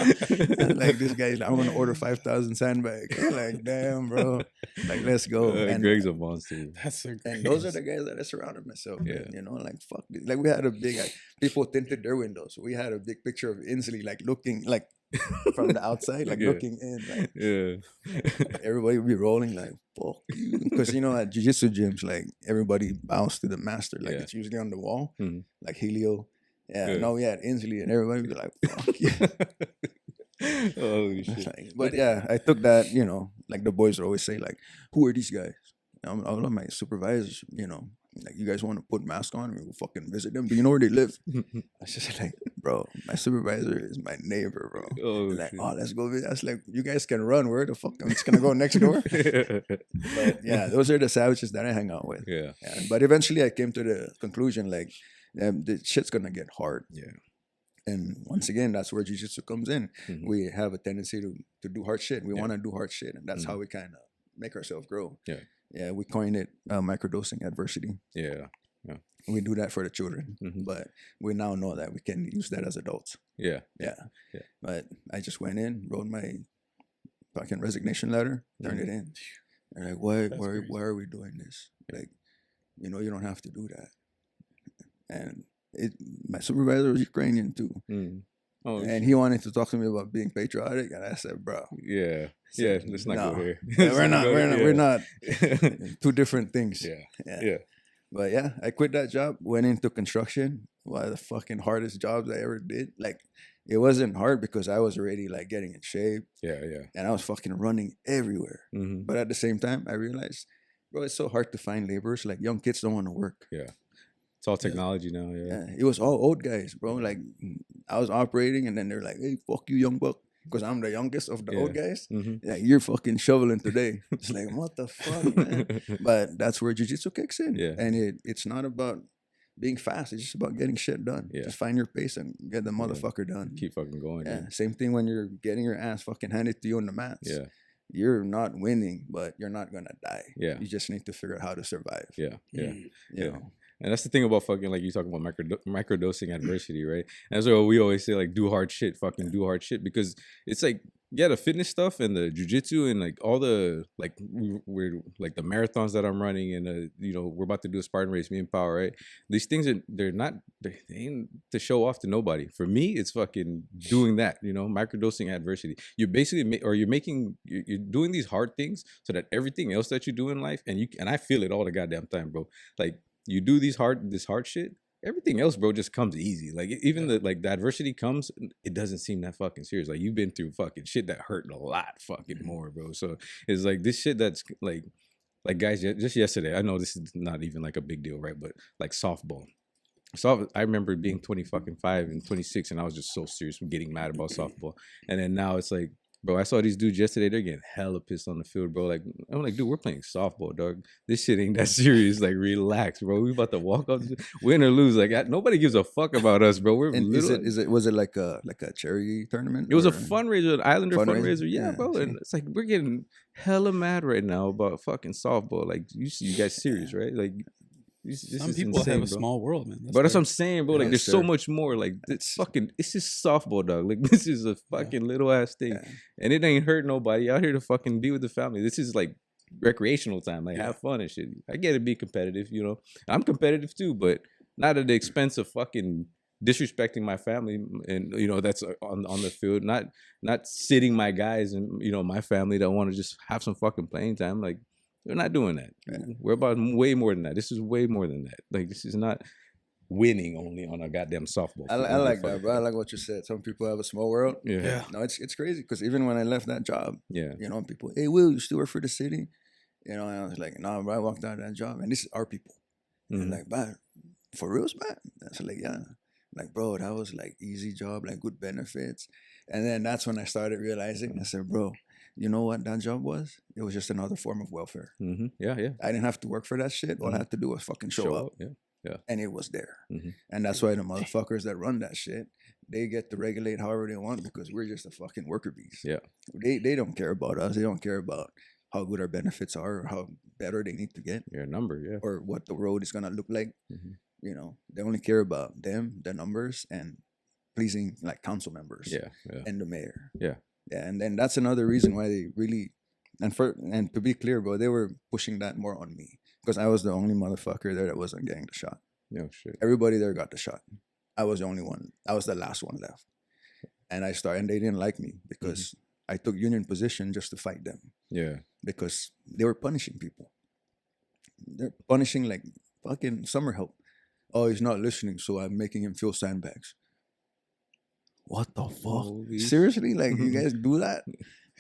Like, this guy's like, I'm going to order 5,000 sandbags. Like, damn, bro. Like, let's go. And Greg's a monster. And those are the guys that I surrounded myself with, like, fuck this. Like, we had a big, like, people tinted their windows. We had a big picture of Inslee, like, looking, like, from the outside, like, looking in, like, everybody would be rolling, like, fuck you, because at jiu-jitsu gyms, like, everybody bows to the master, like, it's usually on the wall, like Helio, no, we had Inslee, and everybody would be like, fuck you. Holy shit. Like, but yeah, I took that, like, the boys would always say, like, who are these guys? All of my supervisors, Like, you guys want to put masks on? We'll fucking visit them. Do you know where they live? I was just like, bro, my supervisor is my neighbor, bro. Oh, like, oh, let's go visit. I was like, you guys can run. Where the fuck? I'm just going to go next door. But yeah, those are the savages that I hang out with. Yeah. But eventually I came to the conclusion, like, the shit's going to get hard. Yeah. And once again, that's where jiu-jitsu comes in. We have a tendency to do hard shit. We want to do hard shit. And that's how we kind of make ourselves grow. Yeah. Yeah, we coined it microdosing adversity. Yeah. We do that for the children, but we now know that we can use that as adults. Yeah. But I just went in, wrote my fucking resignation letter, turned it in. And like, why are we doing this? Like, you know, you don't have to do that. And my supervisor was Ukrainian too. Oh, and he wanted to talk to me about being patriotic, and I said, "Bro, let's not go here. We're not two different things." Yeah. But yeah, I quit that job, went into construction. One of the fucking hardest jobs I ever did. Like, it wasn't hard because I was already like getting in shape. Yeah. And I was fucking running everywhere. But at the same time, I realized, bro, it's so hard to find laborers. Like, young kids don't want to work. Yeah. It's all technology now. Yeah. It was all old guys, bro. Like, I was operating, and then they're like, "Hey, fuck you, young buck," because I'm the youngest of the old guys. Like, you're fucking shoveling today. It's like, what the fuck, man? But that's where jiu-jitsu kicks in. Yeah. And it's not about being fast. It's just about getting shit done. Yeah. Just find your pace and get the motherfucker done. Keep fucking going. Yeah. Same thing when you're getting your ass fucking handed to you on the mats. Yeah. You're not winning, but you're not gonna die. Yeah. You just need to figure out how to survive. Yeah. You know? And that's the thing about fucking, like, you talking about microdosing adversity, right? And that's what we always say, like, do hard shit, fucking do hard shit. Because it's like, yeah, the fitness stuff and the jiu-jitsu and like all the, like, we're like the marathons that I'm running, and you know, we're about to do a Spartan race, me and Power, right? These things they ain't to show off to nobody. For me, it's fucking doing that, you know, microdosing adversity. You're basically you're doing these hard things so that everything else that you do in life, and I feel it all the goddamn time, bro. Like, you do this hard shit, everything else, bro, just comes easy. Like, even the adversity comes, it doesn't seem that fucking serious. Like, you've been through fucking shit that hurt a lot fucking more, bro. So it's like this shit that's like guys, just yesterday, I know this is not even like a big deal, right? But like softball. So I remember being 25 and 26, and I was just so serious with getting mad about softball. And then now it's like, bro, I saw these dudes yesterday. They're getting hella pissed on the field, bro. Like, I'm like, dude, we're playing softball, dog. This shit ain't that serious. Like, relax, bro. We about to walk up, win or lose. Like, nobody gives a fuck about us, bro. We're was it like a charity tournament? It was a fundraiser, an Islander fundraiser. Yeah, bro. And it's like, we're getting hella mad right now about fucking softball. Like, you guys serious, right? Like, some people insane, have a small world, man. But that's what I'm saying, bro. Like, there's so much more. Like, it's just softball, dog. Like, this is a fucking little ass thing, and it ain't hurt nobody. Out here to fucking be with the family. This is like recreational time. Like, have fun and shit. I get it, be competitive. You know, I'm competitive too, but not at the expense of fucking disrespecting my family, and you know, that's on the field. Not sitting my guys and, you know, my family that want to just have some fucking playing time. Like, we're not doing that. We're about way more than that. This is way more than that. Like, this is not winning only on a goddamn softball. I like that, bro. I like what you said. Some people have a small world. Yeah. No, it's crazy, because even when I left that job, you know, people, hey, Will, you still work for the city? You know, and I was like, nah, bro, I walked out of that job, and this is our people. And like, man, for reals, man? I was like, yeah. Like, bro, that was like easy job, like good benefits. And then that's when I started realizing, I said, bro, you know what that job was? It was just another form of welfare. Yeah. I didn't have to work for that shit. All I had to do was fucking show up. Yeah. And it was there. And that's why the motherfuckers that run that shit, they get to regulate however they want, because we're just a fucking worker bees. Yeah. They don't care about us. They don't care about how good our benefits are or how better they need to get. Your number, or what the road is going to look like. You know, they only care about them, the numbers, and pleasing like council members. And the mayor. Yeah, and then that's another reason why they really, and to be clear, bro, they were pushing that more on me, because I was the only motherfucker there that wasn't getting the shot. No shit. Everybody there got the shot. I was the only one. I was the last one left. And and they didn't like me because I took union position just to fight them. Yeah. Because they were punishing people. They're punishing like fucking summer help. Oh, he's not listening, so I'm making him feel sandbags. What the fuck? Seriously? Like, you guys do that?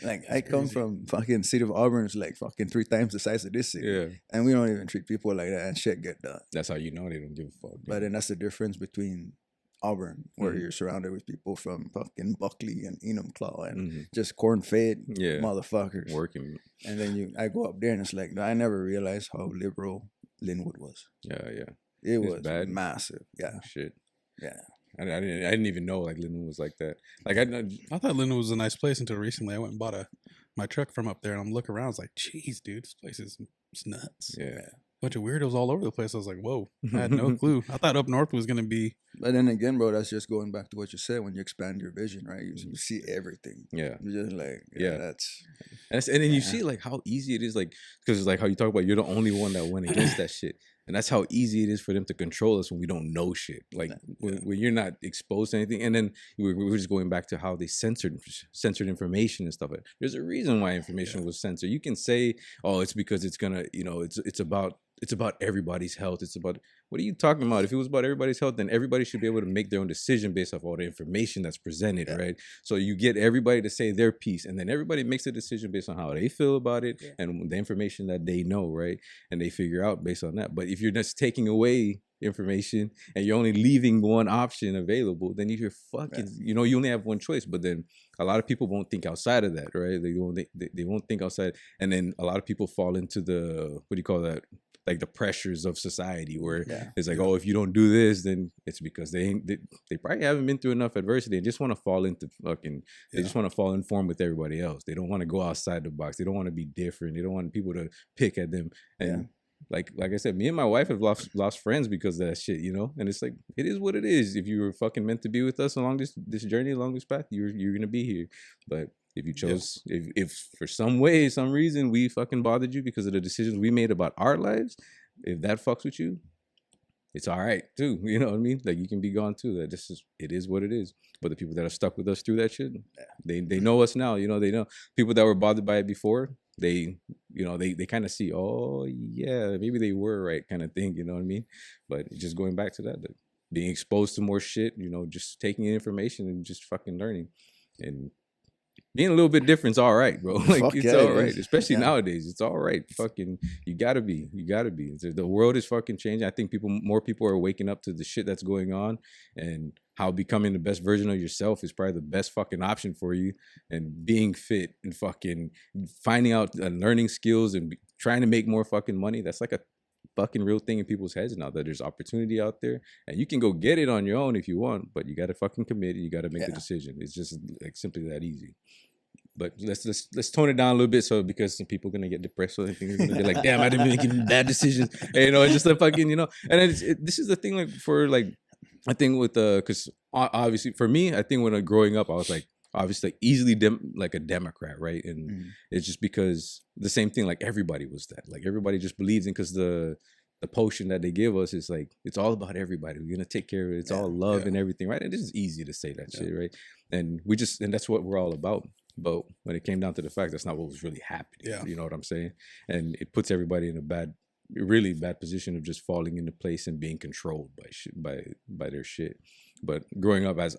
Like I come from fucking city of Auburn, is like fucking 3 times the size of this city. Yeah. And we don't even treat people like that, and shit get done. That's how you know they don't give a fuck. But then that's the difference between Auburn, where you're surrounded with people from fucking Buckley and Enumclaw and just corn-fed motherfuckers. Working. And then I go up there and it's like, I never realized how liberal Linwood was. Yeah, yeah. It was bad. Massive. Yeah. Shit. Yeah. I didn't even know like Linwood was like that. Like I thought Linwood was a nice place until recently. I went and bought my truck from up there, and I'm looking around. I was like, "Jeez, dude, this place is nuts." Yeah, bunch of weirdos all over the place. I was like, "Whoa!" I had no clue. I thought up north was gonna be. But then again, bro, that's just going back to what you said. When you expand your vision, right? You see everything. Yeah, you're just like, that's and then you see like how easy it is, like because like how you talk about you're the only one that went against that shit. And that's how easy it is for them to control us when we don't know shit. Like when you're not exposed to anything. And then we're just going back to how they censored information and stuff. There's a reason why information was censored. You can say, oh, it's because it's gonna, it's about everybody's health. It's about, what are you talking about? If it was about everybody's health, then everybody should be able to make their own decision based off all the information that's presented, right? So you get everybody to say their piece, and then everybody makes a decision based on how they feel about it and the information that they know, right? And they figure out based on that. But if you're just taking away information and you're only leaving one option available, then you're fucking, you only have one choice. But then a lot of people won't think outside of that, right? They won't think outside. And then a lot of people fall into the, what do you call that? Like the pressures of society, where it's like, oh, if you don't do this, then it's because they probably haven't been through enough adversity and just want to fall into fucking, they just want to fall in form with everybody else. They don't want to go outside the box. They don't want to be different. They don't want people to pick at them. And like I said, me and my wife have lost friends because of that shit, and it's like, it is what it is. If you were fucking meant to be with us along this journey, along this path, you're going to be here. But if you chose, if for some reason we fucking bothered you because of the decisions we made about our lives, if that fucks with you, it's all right too. You know what I mean? Like you can be gone too. That it is what it is. But the people that are stuck with us through that shit, they know us now. They know people that were bothered by it before. They kind of see, oh yeah, maybe they were right, kind of thing. You know what I mean? But just going back to that, being exposed to more shit. Just taking in information and just fucking learning and. Being a little bit different is all right, bro. Like it's all right, especially nowadays. It's all right. Fucking, you gotta be. The world is fucking changing. I think more people are waking up to the shit that's going on, and how becoming the best version of yourself is probably the best fucking option for you. And being fit and fucking finding out and learning skills and trying to make more fucking money. That's like a fucking real thing in people's heads now, that there's opportunity out there and you can go get it on your own if you want, but you got to fucking commit. You got to make the decision. It's just like simply that easy. But let's tone it down a little bit, so because some people are gonna get depressed, so they think they're gonna be like, damn, I didn't make any bad decisions. And, it's just a fucking, and this is the thing, like for like, I think with because obviously for me, I think when growing up, I was like obviously easily like a Democrat, right? And it's just because the same thing, like everybody was that, like everybody just believes in, because the potion that they give us is like, it's all about everybody. We're gonna take care of it. It's all love and everything, right? And this is easy to say that shit, right? And and that's what we're all about. But when it came down to the fact, that's not what was really happening. Yeah. You know what I'm saying? And it puts everybody in a really bad position of just falling into place and being controlled by their shit. But growing up as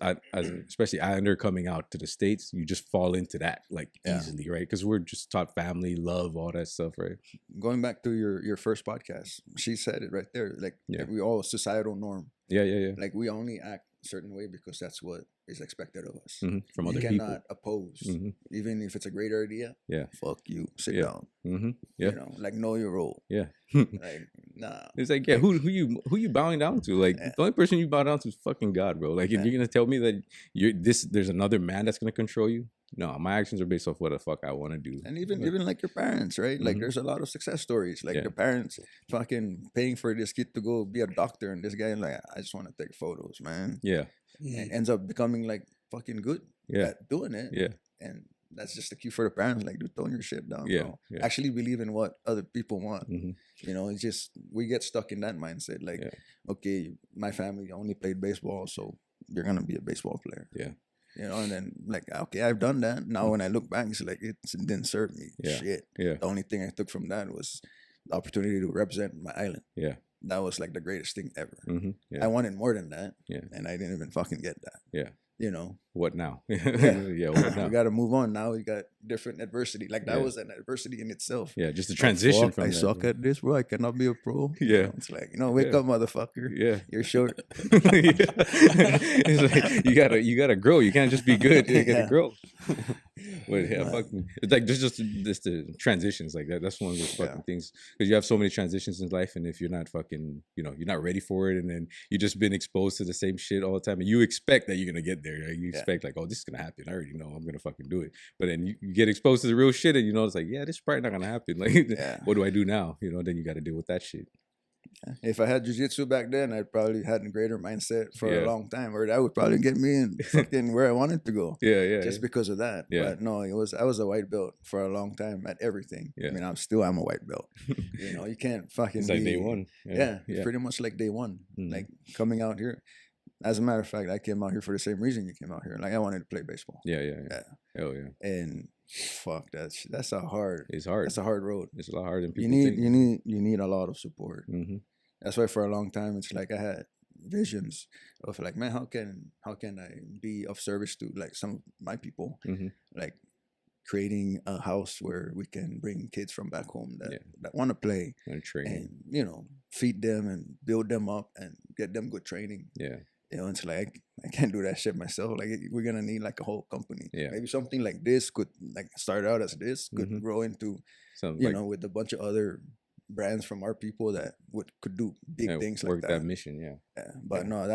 especially Islander coming out to the States, you just fall into that like easily, right? Because we're just taught family, love, all that stuff, right? Going back to your first podcast, she said it right there. Like we all societal norm. Yeah. Like we only act a certain way because that's what is expected of us from other people. You cannot oppose, even if it's a great idea. Yeah, fuck you, sit down. Yeah, like know your role. Yeah, like nah. It's like who you bowing down to? Like the only person you bow down to is fucking God, bro. Like if you're gonna tell me that there's another man that's gonna control you. No, my actions are based off what the fuck I want to do. And even like your parents, right? Like there's a lot of success stories. Like the parents fucking paying for this kid to go be a doctor, and this guy like, I just want to take photos, man. Yeah. And ends up becoming like fucking good at doing it. Yeah. And that's just the cue for the parents, like, dude, tone your shit down. Bro. Actually believe in what other people want. It's just, we get stuck in that mindset. Like, okay, my family only played baseball, so you're going to be a baseball player. Yeah. And then like, okay, I've done that. Now when I look back, it's like, it didn't serve me. Shit. Yeah. The only thing I took from that was the opportunity to represent my island. Yeah. That was like the greatest thing ever. I wanted more than that. Yeah. And I didn't even fucking get that. Yeah. you know, what now? yeah, what now? We got to move on now. We got different adversity. Like that Yeah. was an adversity in itself. Yeah, just the transition fuck, from I that, suck bro. at this, bro. I cannot be a pro. Yeah. You know, it's like, wake Yeah. up, motherfucker. Yeah. You're short. It's like you gotta grow. You can't just be good. You gotta Yeah. grow. But yeah, fucking, it's like there's just the transitions like that. That's one of those fucking things, because you have so many transitions in life, and if you're not fucking, you're not ready for it, and then you just been exposed to the same shit all the time, and you expect that you're gonna get there. Right? You expect like, oh, this is gonna happen. I already know I'm gonna fucking do it. But then you get exposed to the real shit, and it's like, yeah, this is probably not gonna happen. Like, what do I do now? Then you got to deal with that shit. If I had jiu-jitsu back then, I'd probably had a greater mindset for a long time, or that would probably get me in fucking where I wanted to go. Just because of that. But no, I was a white belt for a long time at everything. I mean, I'm a white belt. You can't fucking it's like day one. It's pretty much like day one. Like coming out here. As a matter of fact, I came out here for the same reason you came out here. Like I wanted to play baseball. Yeah. Hell yeah. And fuck, that's a hard. It's hard. That's a hard road. It's a lot harder than people think. You need a lot of support. Mm-hmm. That's why for a long time it's like I had visions of like, man, how can I be of service to like some of my people, like creating a house where we can bring kids from back home that want to play and train, and feed them and build them up and get them good training. It's like I can't do that shit myself. Like we're gonna need like a whole company. Maybe something like this could like start out as this could grow into with a bunch of other brands from our people that could do big things like that. Work that mission, But no,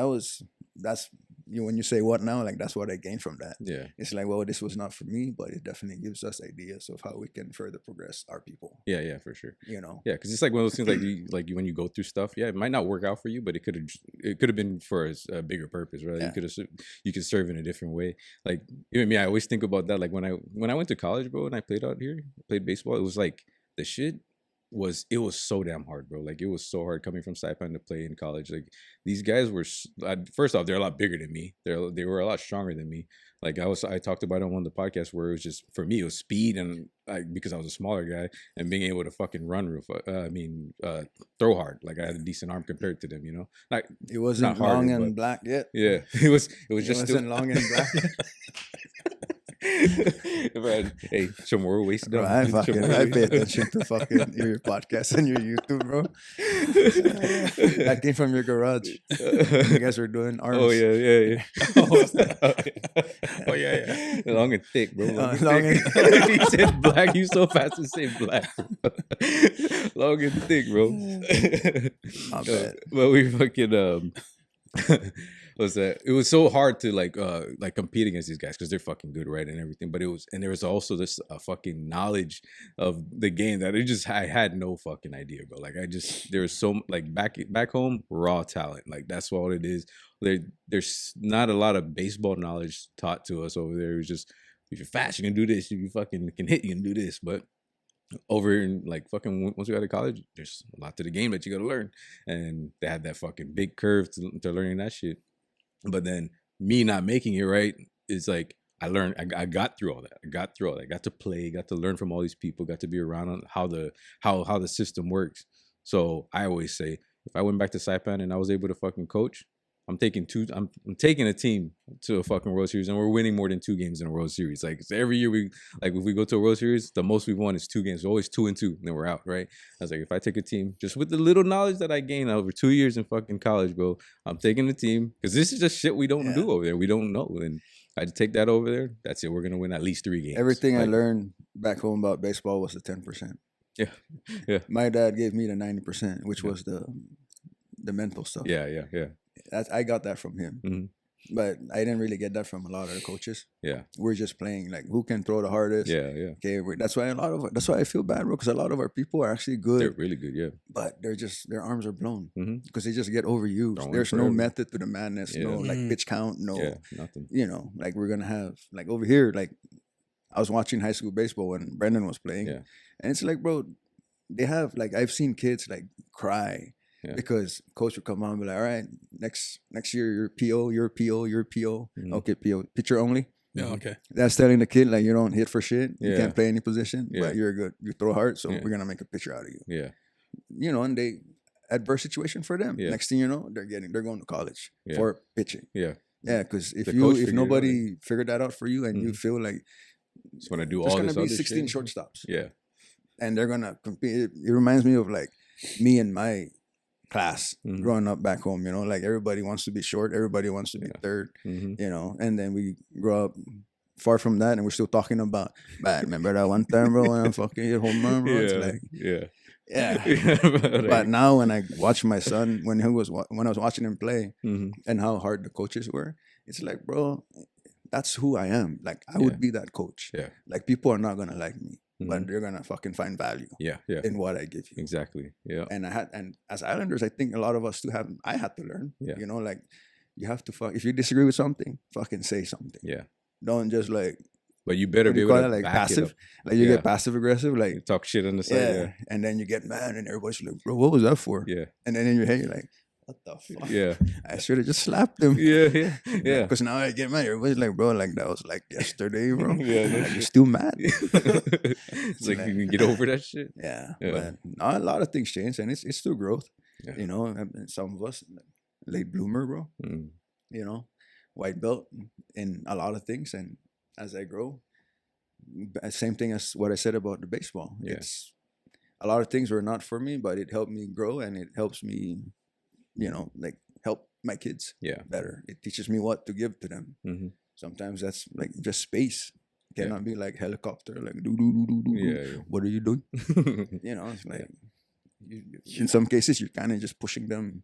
that's when you say what now, like that's what I gained from that. It's like, well, this was not for me, but it definitely gives us ideas of how we can further progress our people. Yeah, for sure. Because it's like one of those things like when you go through stuff, it might not work out for you, but it could have been for a bigger purpose, right? You could serve in a different way. Like even me, I always think about that. Like when I went to college, bro, and I played out here, played baseball, it was like the shit was so damn hard, bro. Like it was so hard coming from Saipan to play in college. Like these guys were, first off, they're a lot bigger than me. They were a lot stronger than me. Like I talked about it on one of the podcasts where it was just, for me, it was speed and because I was a smaller guy and being able to fucking run throw hard. Like I had a decent arm compared to them, Like it wasn't long and black yet. Yeah, it was just wasn't long and black. Hey, some more waste down. I pay attention to fucking your podcast and your YouTube, bro. I came from your garage. You guys were doing arms. Oh yeah. Oh yeah. Long and thick, bro. Long and he said black. You so fast to say black. Long and thick, bro. Not bad. But we fucking was that it was so hard to like compete against these guys because they're fucking good, right, and everything. But there was also this fucking knowledge of the game that I had no fucking idea, bro. Like there was so like back home, raw talent. Like that's what it is. There's not a lot of baseball knowledge taught to us over there. It was just, if you're fast, you can do this. If you fucking can hit, you can do this. But over in like fucking once we got to college, there's a lot to the game that you got to learn, and they had that fucking big curve to learning that shit. But then me not making it right is like I learned. I got through all that. I got to play. Got to learn from all these people. Got to be around on how the system works. So I always say, if I went back to Saipan and I was able to fucking coach, I'm taking a team to a fucking World Series, and we're winning more than 2 games in a World Series. Like so every year if we go to a World Series, the most we've won is 2 games. We're always 2-2, and then we're out, right? I was like, if I take a team, just with the little knowledge that I gained over 2 years in fucking college, bro, I'm taking the team, because this is just shit we don't do over there. We don't know, and I take that over there. That's it. We're gonna win at least 3 games. Everything I learned back home about baseball was the 10%. Yeah. My dad gave me the 90%, which was the mental stuff. Yeah. I got that from him. Mm-hmm. But I didn't really get that from a lot of the coaches. Yeah. We're just playing like who can throw the hardest. Yeah. Okay, that's why I feel bad, bro, because a lot of our people are actually good. They're really good, yeah. But their arms are blown because they just get overused. There's no method to the madness, no like pitch count, nothing. Like we're gonna have like over here, like I was watching high school baseball when Brendan was playing, and it's like, bro, they have like I've seen kids like cry. Yeah. Because coach would come on and be like, all right, next year you're PO. Mm-hmm. Okay, PO, pitcher only. Yeah, okay. That's telling the kid like you don't hit for shit. You can't play any position, but you're good. You throw hard, so we're gonna make a pitcher out of you. Yeah. And they adverse situation for them. Next thing you know, they're going to college for pitching. Yeah. Yeah, because if figured nobody figured that out for you, and you feel like just want to do there's all this gonna other be 16 shit. shortstops, and they're gonna compete. It reminds me of like me and my class growing up back home. You know, like everybody wants to be short, everybody wants to be third. You know, and then we grow up far from that, and we're still talking about. But remember that one time, bro, when I fucking hit home run, bro? It's like, But now when I watch my son, when I was watching him play, and how hard the coaches were, it's like, bro, that's who I am. Like I would be that coach. Yeah. Like people are not gonna like me, but they're gonna fucking find value. In what I give you. Exactly. Yeah. And as Islanders, I think a lot of us too I had to learn. Yeah. You know, like you have to if you disagree with something, fucking say something. Yeah. Don't just like. But you better be able to like back passive. it up. Like you get passive aggressive, like you talk shit on the side. and then you get mad, and everybody's like, "Bro, what was that for?" Yeah. And then in your head, you're like, "What the fuck?" Yeah. I should have just slapped him. Yeah. Because now I get mad. Everybody's like, "Bro, like that was like yesterday, bro." Yeah, no Like, you're still mad. It's like you can get over that shit. Yeah. But no, a lot of things change, and it's still growth. Yeah. You know, and some of us late bloomer, bro. You know, white belt in a lot of things, and as I grow. Same thing as what I said about the baseball. Yeah. It's a lot of things were not for me, but it helped me grow, and it helps me, you know, like help my kids better. It teaches me what to give to them. Sometimes that's like just space. It cannot be like helicopter, like do. What are you doing? You know, it's like in some cases you're kind of just pushing them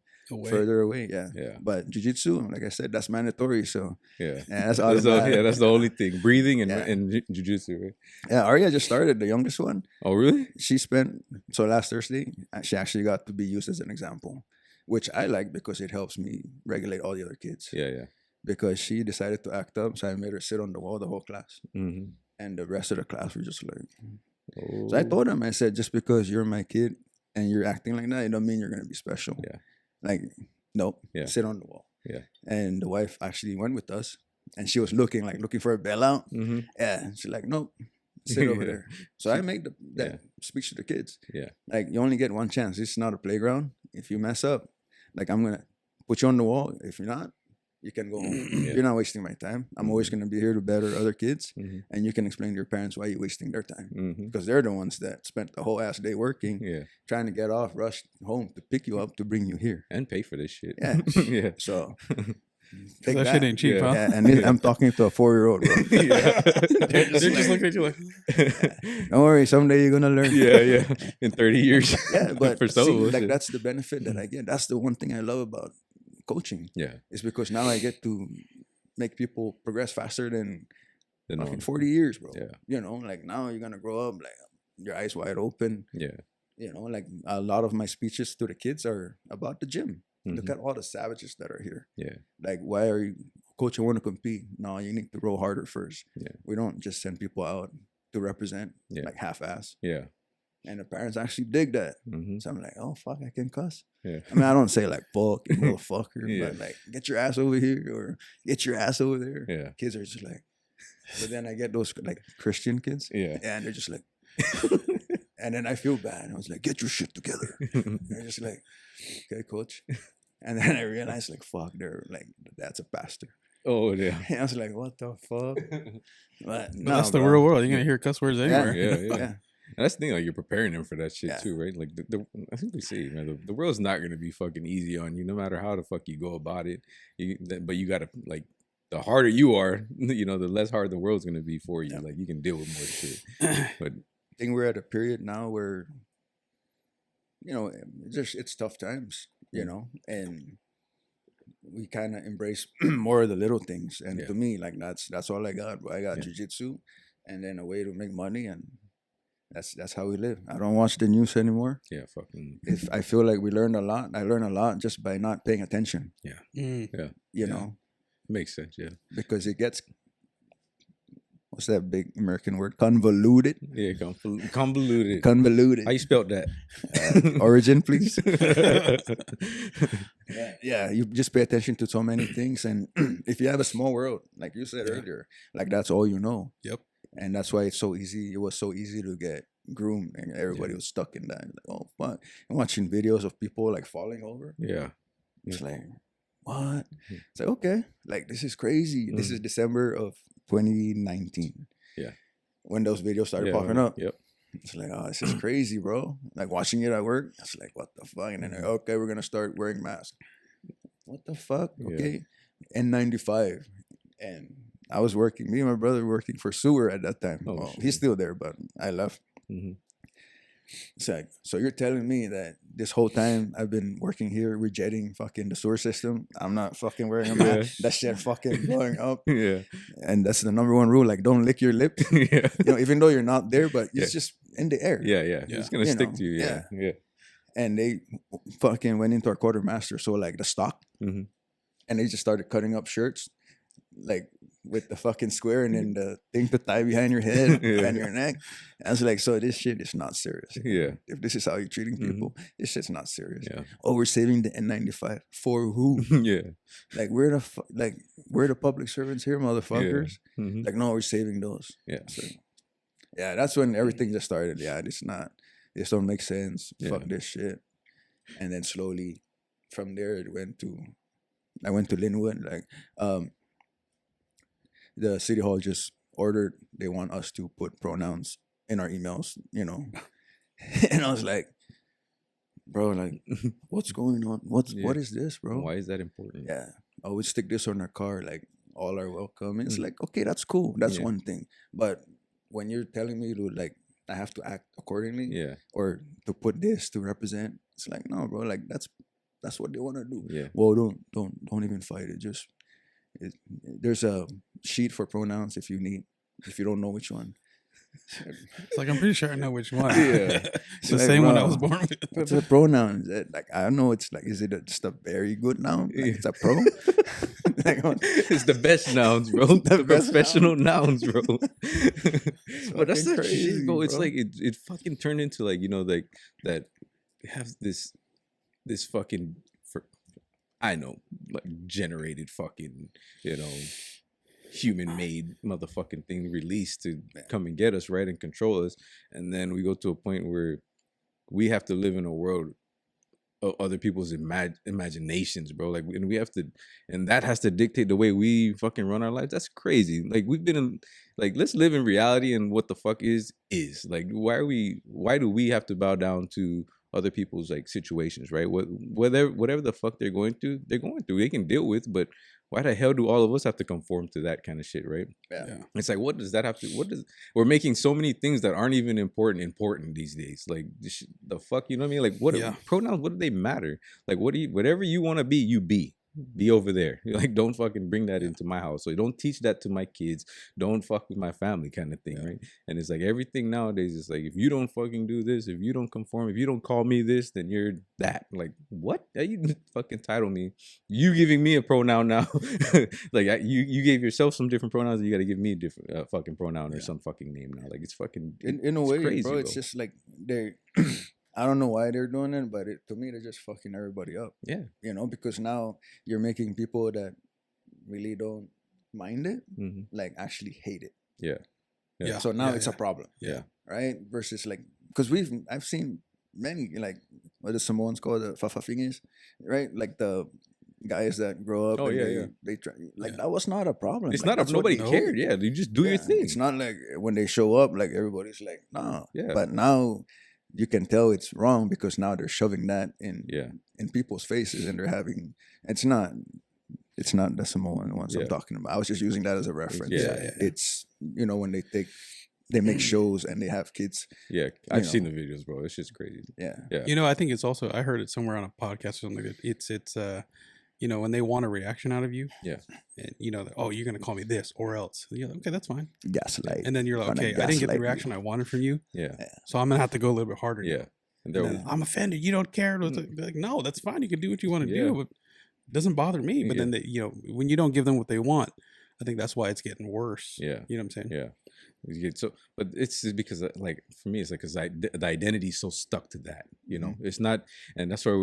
further away. Yeah. But jiu-jitsu, like I said, that's mandatory. So that's automatic. That's the only thing. Breathing and jiu-jitsu, right? Yeah, Arya just started, the youngest one. Oh, really? She spent last Thursday, she actually got to be used as an example, which I like because it helps me regulate all the other kids. Yeah. Because she decided to act up, so I made her sit on the wall the whole class, and the rest of the class were just like. So I told him, I said, just because you're my kid and you're acting like that, it don't mean you're gonna be special. Yeah. Like, nope. Yeah. Sit on the wall. Yeah. And the wife actually went with us, and she was looking for a bailout. Yeah. She's like, nope. Sit over there. So I made that speech to the kids. Yeah. Like, you only get one chance. This is not a playground. If you mess up, like, I'm gonna put you on the wall. If you're not, you can go home. You're not wasting my time. I'm always going to be here to better other kids. And you can explain to your parents why you're wasting their time. Because they're the ones that spent the whole ass day working, trying to get off, rush home to pick you up to bring you here. And pay for this shit. Yeah. So take that shit ain't cheap, huh? Yeah, and I'm talking to a 4-year-old, bro. They're just looking at you like, don't worry, someday you're gonna learn. Yeah. In 30 years. Yeah, but for some of us, like that's the benefit that I get. That's the one thing I love about coaching. Yeah. It's because now I get to make people progress faster than fucking 40 years, bro. Yeah. You know, like now you're gonna grow up like your eyes wide open. Yeah. You know, like a lot of my speeches to the kids are about the gym. Look at all the savages that are here. Yeah. Like, why are you, coach, I want to compete. No, you need to roll harder first. Yeah. We don't just send people out to represent like half-ass. Yeah. And the parents actually dig that. So I'm like, oh, fuck, I can cuss. Yeah. I mean, I don't say like, fuck, you motherfucker, but like, get your ass over here or get your ass over there. Yeah. Kids are just like, but then I get those like Christian kids. Yeah. And they're just like, and then I feel bad. I was like, get your shit together. And they're just like, okay, coach. And then I realized, like, fuck, they're like, that's a pastor. Oh, yeah. And I was like, what the fuck? But that's the real world. You're going to hear cuss words anywhere. Yeah. And that's the thing, like, you're preparing them for that shit too, right? Like, I think we say, man, the world's not going to be fucking easy on you, no matter how the fuck you go about it. But you got to, like, the harder you are, you know, the less hard the world's going to be for you. Yeah. Like, you can deal with more shit. But I think we're at a period now where, you know, it's tough times, you know, and we kind of embrace more of the little things. And to me, like, that's all I got. I got jiu-jitsu and then a way to make money, and that's how we live. I don't watch the news anymore. Yeah, fucking. If I feel like we learned a lot, I learn a lot just by not paying attention. Yeah. Yeah. You know? Makes sense, yeah. Because it gets, what's that big American word? Convoluted. Yeah, convoluted. Convoluted. How you spelled that? Origin, please. Yeah, you just pay attention to so many things. And if you have a small world, like you said earlier, like that's all you know. Yep. And that's why it's so easy. It was so easy to get groomed, and everybody was stuck in that. Like, oh, fuck. And watching videos of people like falling over. Yeah. It's like, what? It's like, okay, like this is crazy. This is December of 2019. Yeah. When those videos started popping up. Yep. It's like, oh, this is crazy, bro. Like watching it at work, it's like, what the fuck? And then, okay, we're gonna start wearing masks. What the fuck? Okay. N95. And I was working, me and my brother were working for Sewer at that time. Oh, well, shit. he's still there, but I left. It's like, so you're telling me that this whole time I've been working here rejecting fucking the sewer system, I'm not fucking wearing a mask. That shit fucking blowing up. Yeah. And that's the number one rule, like don't lick your lip. Yeah. You know, even though you're not there, but it's just in the air. Yeah. It's gonna stick to you. Yeah. And they fucking went into our quartermaster, so like the stock, and they just started cutting up shirts, like with the fucking square and then the thing to tie behind your head and your neck. And I was like, so this shit is not serious. Yeah. If this is how you're treating people, this shit's not serious. Yeah. Oh, we're saving the N95 for who? Yeah. Like we're the public servants here, motherfuckers. Like no, we're saving those. Yeah. So, yeah, that's when everything just started. Yeah, this don't make sense. Fuck this shit. And then slowly from there I went to Linwood. Like the city hall just ordered, they want us to put pronouns in our emails, you know. And I was like, bro, like, what's going on? What is this, bro? Why is that important? Yeah. I would stick this on our car, like, all are welcome. And it's like, okay, that's cool. That's one thing. But when you're telling me to, like, I have to act accordingly, or to put this to represent, it's like, no, bro, like, that's what they want to do. Yeah. Well, don't even fight it. Just there's a sheet for pronouns if you don't know which one. It's like, I'm pretty sure I know which one. Yeah. It's the same one I was born with. What's a pronoun? Is it, like, I don't know. It's like, is it just a very good noun? Like, it's a pro? Like, it's the best nouns, bro. The professional nouns, bro. But that's the shit, bro. It's like it fucking turned into, like, you know, like that have this fucking I know, like, generated fucking, you know, human-made motherfucking thing released to come and get us, right, and control us. And then we go to a point where we have to live in a world of other people's imaginations, bro. Like, and we have to, and that has to dictate the way we fucking run our lives. That's crazy. Like, we've been in, like, let's live in reality, and what the fuck is. Like, why do we have to bow down to other people's, like, situations, right? Whatever the fuck they're going through, they can deal with, but why the hell do all of us have to conform to that kind of shit, right? Yeah. It's like, what does that have to, we're making so many things that aren't even important these days. Like, the fuck, you know what I mean? Like, what pronouns, what do they matter? Like, whatever you want to be, you be over there. Like, don't fucking bring that into my house. So don't teach that to my kids. Don't fuck with my family, kind of thing, right? And it's like, everything nowadays is like, if you don't fucking do this, if you don't conform, if you don't call me this, then you're that. Like, what? You fucking title me. You giving me a pronoun now. Like, you gave yourself some different pronouns, and you got to give me a different fucking pronoun or some fucking name now. Like, it's fucking in a way, crazy, bro. It's just like they're I don't know why they're doing it, but to me, they're just fucking everybody up. Yeah. You know, because now you're making people that really don't mind it, like, actually hate it. Yeah. So now it's a problem. Yeah. Right? Versus, like, because I've seen many, like, what the Samoans call the fafafingis, right? Like, the guys that grow up. They try, like, that was not a problem. It's like, not nobody cared. Yeah. You just do your thing. It's not like when they show up, like, everybody's like, no. Yeah. But now you can tell it's wrong because now they're shoving that in people's faces, and they're having, it's not the Samoan ones I'm talking about. I was just using that as a reference. It's, you know, when they make shows and they have kids. Yeah, I've seen the videos, bro. It's just crazy. Yeah. You know, I think it's also, I heard it somewhere on a podcast or something like that. It's you know, when they want a reaction out of you. Yeah. And, you know, oh, you're going to call me this or else. You're like, okay, that's fine. Gaslight. And then you're like, okay, I didn't get the reaction I wanted from you. Yeah. So I'm going to have to go a little bit harder. Yeah. And then, I'm offended. You don't care. They're like, no, that's fine. You can do what you want to do. But it doesn't bother me. But then, you know, when you don't give them what they want, I think that's why it's getting worse. Yeah. You know what I'm saying? Yeah. So, but it's because, like, for me, it's like, because the identity is so stuck to that, you know, it's not, and that's where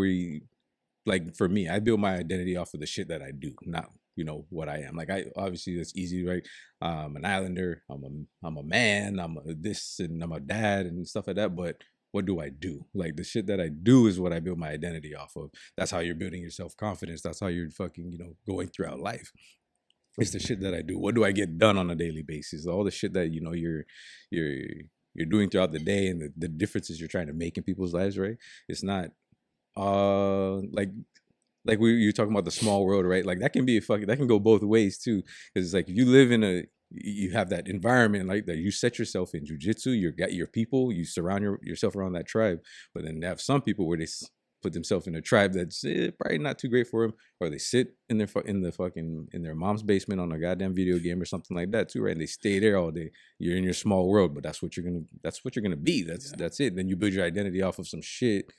like, for me, I build my identity off of the shit that I do, not, you know, what I am. Like, obviously that's easy, right? I'm an islander, I'm a man, I'm a this, and I'm a dad and stuff like that. But what do I do? Like the shit that I do is what I build my identity off of. That's how you're building your self-confidence. That's how you're fucking, going throughout life. It's the shit that I do. What do I get done on a daily basis? All the shit that, you're doing throughout the day and the differences you're trying to make in people's lives, right? It's not like you're talking about the small world, right? Like that can go both ways too. Because it's like if you live you have that environment like that, you set yourself in jiu-jitsu, you got your people, you surround yourself around that tribe. But then they have some people where they put themselves in a tribe that's probably not too great for them, or they sit in their mom's basement on a goddamn video game or something like that too, right? And they stay there all day. You're in your small world, but that's what you're gonna be. That's it. Then you build your identity off of some shit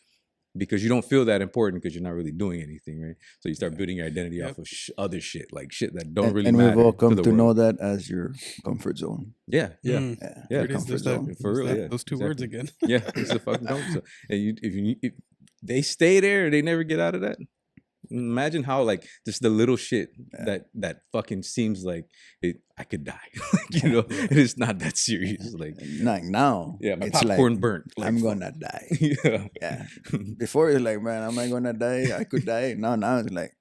because you don't feel that important because you're not really doing anything, right? So you start building your identity off of other shit, like shit that don't really matter. And we've all come to know that as your comfort zone. Yeah. Comfort zone. For real, yeah. Those two words again. Yeah, it's a fucking comfort zone. And if they stay there, they never get out of that. Imagine how like just the little shit that fucking seems like I could die. And it's not that serious. Like now, yeah, my it's popcorn like, burnt. Like, I'm gonna die. Yeah. Before it's like, man, am I gonna die? I could die. Now it's like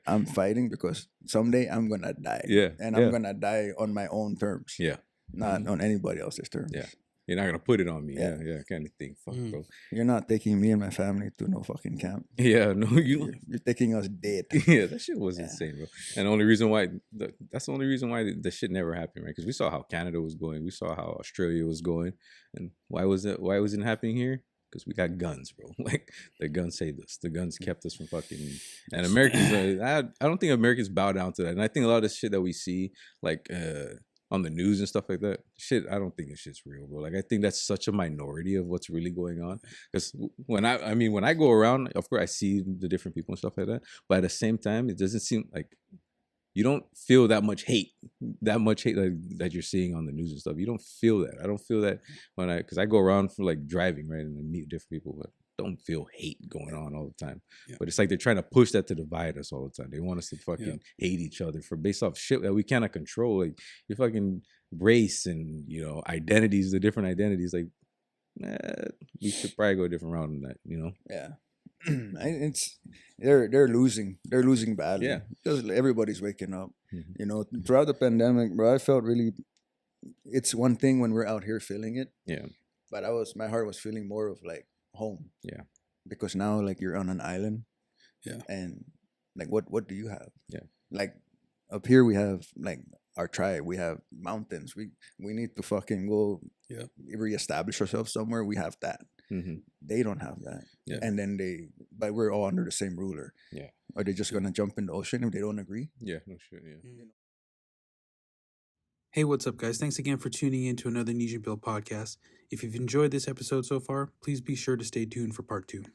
I'm fighting because someday I'm gonna die. Yeah. And I'm gonna die on my own terms. Yeah. Not on anybody else's terms. Yeah. You're not gonna put it on me. Yeah, kind of thing. Fuck, bro. You're not taking me and my family to no fucking camp. Yeah, no, You're taking us dead. Yeah, that shit was insane, bro. And the only reason why that's the only reason why the shit never happened, right? Because we saw how Canada was going, we saw how Australia was going, and why wasn't it happening here? Because we got guns, bro. Like the guns saved us. The guns kept us from fucking. And Americans, I don't think Americans bow down to that. And I think a lot of the shit that we see, like on the news and stuff like that, shit, I don't think this shit's real, bro. Like I think that's such a minority of what's really going on. Because when I go around, of course I see the different people and stuff like that, but at the same time, it doesn't seem like you don't feel that much hate like, that you're seeing on the news and stuff. You don't feel that. I don't feel that because I go around for like driving, right, and I meet different people, but don't feel hate going on all the time. Yeah. But it's like they're trying to push that to divide us all the time. They want us to fucking hate each other for based off shit that we cannot control. Like your fucking race and identities, the different identities. Like we should probably go a different route than that. Yeah. It's they're losing badly. Yeah, because everybody's waking up. Throughout the pandemic, bro, I felt really. It's one thing when we're out here feeling it. Yeah, but my heart was feeling more of like home. Yeah, because now like you're on an island. Yeah, and like what do you have? Yeah, like up here we have like our tribe. We have mountains. We need to fucking go. Yeah, reestablish ourselves somewhere. We have that. Mm-hmm. They don't have that. Yeah. And then but we're all under the same ruler. Yeah. Are they just gonna jump in the ocean if they don't agree? Yeah, no shit, yeah. Hey, what's up, guys? Thanks again for tuning in to another Nesian Build podcast. If you've enjoyed this episode so far, please be sure to stay tuned for part 2.